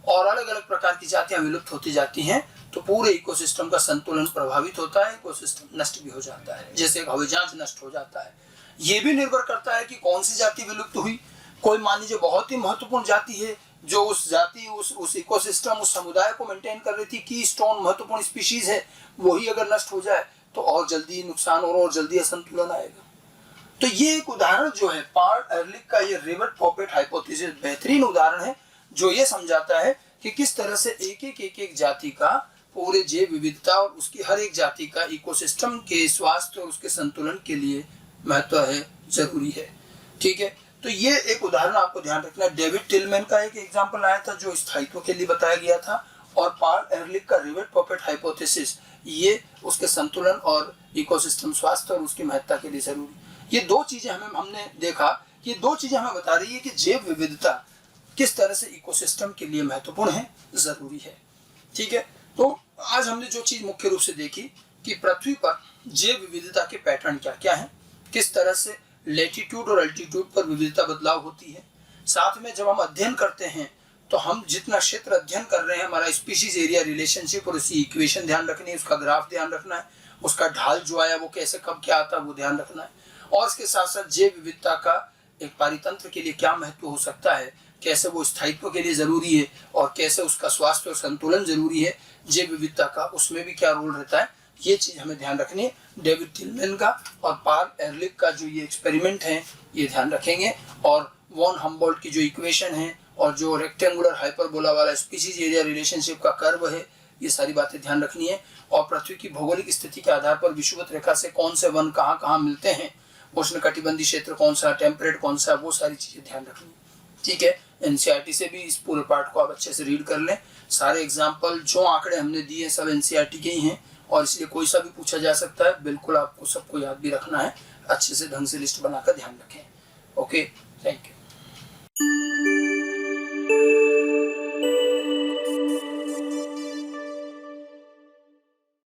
और अलग अलग प्रकार की जातियां विलुप्त होती जाती हैं तो पूरे इकोसिस्टम का संतुलन प्रभावित होता है, इकोसिस्टम नष्ट भी हो जाता है। जैसे एक हवाईजहाज नष्ट हो जाता है, ये भी निर्भर करता है कि कौन सी जाति विलुप्त हुई। कोई मान लीजिए बहुत ही महत्वपूर्ण जाति है जो उस जाति उस इकोसिस्टम उस समुदाय को मेंटेन कर रही थी, की स्टोन महत्वपूर्ण स्पीशीज है, वही अगर नष्ट हो जाए तो और जल्दी नुकसान और जल्दी असंतुलन आएगा। तो ये एक उदाहरण जो है पार्ल एहरलिख का, ये रिवेट पॉपेट हाइपोथेसिस बेहतरीन उदाहरण है जो ये समझाता है कि किस तरह से एक एक जाति का पूरे जैव विविधता और उसकी हर एक जाति का इकोसिस्टम के स्वास्थ्य और उसके संतुलन के लिए महत्व है, जरूरी है। ठीक है, तो ये एक उदाहरण आपको ध्यान रखना। डेविड टिलमैन का एक एग्जाम्पल आया था जो स्थायित्व के लिए बताया गया था, और पार्ल एहरलिख का रिवेट पॉपेट हाइपोथेसिस ये उसके संतुलन और इकोसिस्टम स्वास्थ्य और उसकी महत्ता के लिए जरूरी। ये दो चीजें हमने देखा, ये दो चीजें हमें बता रही है कि जैव विविधता किस तरह से इकोसिस्टम के लिए महत्वपूर्ण है, जरूरी है। ठीक है, तो आज हमने जो चीज मुख्य रूप से देखी कि पृथ्वी पर जैव विविधता के पैटर्न क्या क्या है, किस तरह से लैटिट्यूड और अल्टीट्यूड पर विविधता बदलाव होती है। साथ में जब हम अध्ययन करते हैं तो हम जितना क्षेत्र अध्ययन कर रहे हैं, हमारा स्पीशीज एरिया रिलेशनशिप और उसकी इक्वेशन ध्यान रखनी है, उसका ग्राफ ध्यान रखना है, उसका ढाल जो आया वो कैसे कब क्या आता है वो ध्यान रखना है, और इसके साथ साथ जैव विविधता का एक पारितंत्र के लिए क्या महत्व हो सकता है, कैसे वो स्थायित्व के लिए जरूरी है और कैसे उसका स्वास्थ्य और संतुलन जरूरी है जैव विविधता का, उसमें भी क्या रोल रहता है, ये चीज हमें ध्यान रखनी है। डेविड टिलमैन का और पार्ल एहरलिख का जो ये एक्सपेरिमेंट है ये ध्यान रखेंगे, और वॉन हम्बोल्ट की जो इक्वेशन है और जो रेक्टेंगुलर हाइपरबोला वाला स्पीशीज एरिया रिलेशनशिप का कर्व है, ये सारी बातें ध्यान रखनी है। और पृथ्वी की भौगोलिक स्थिति के आधार पर विषुवत रेखा से कौन से वन कहाँ कहाँ मिलते हैं, उष्णकटिबंधीय क्षेत्र कौन सा, टेम्परेट कौन सा, वो सारी चीजें ध्यान रखनी है। ठीक है, एनसीईआरटी से भी इस पूरे पार्ट को आप अच्छे से रीड कर लें। सारे एग्जाम्पल जो आंकड़े हमने दिए सब एनसीईआरटी के ही हैं और इसलिए कोई सा भी पूछा जा सकता है। बिल्कुल आपको सबको याद भी रखना है, अच्छे से ढंग से लिस्ट बनाकर ध्यान रखें। Okay, thank you.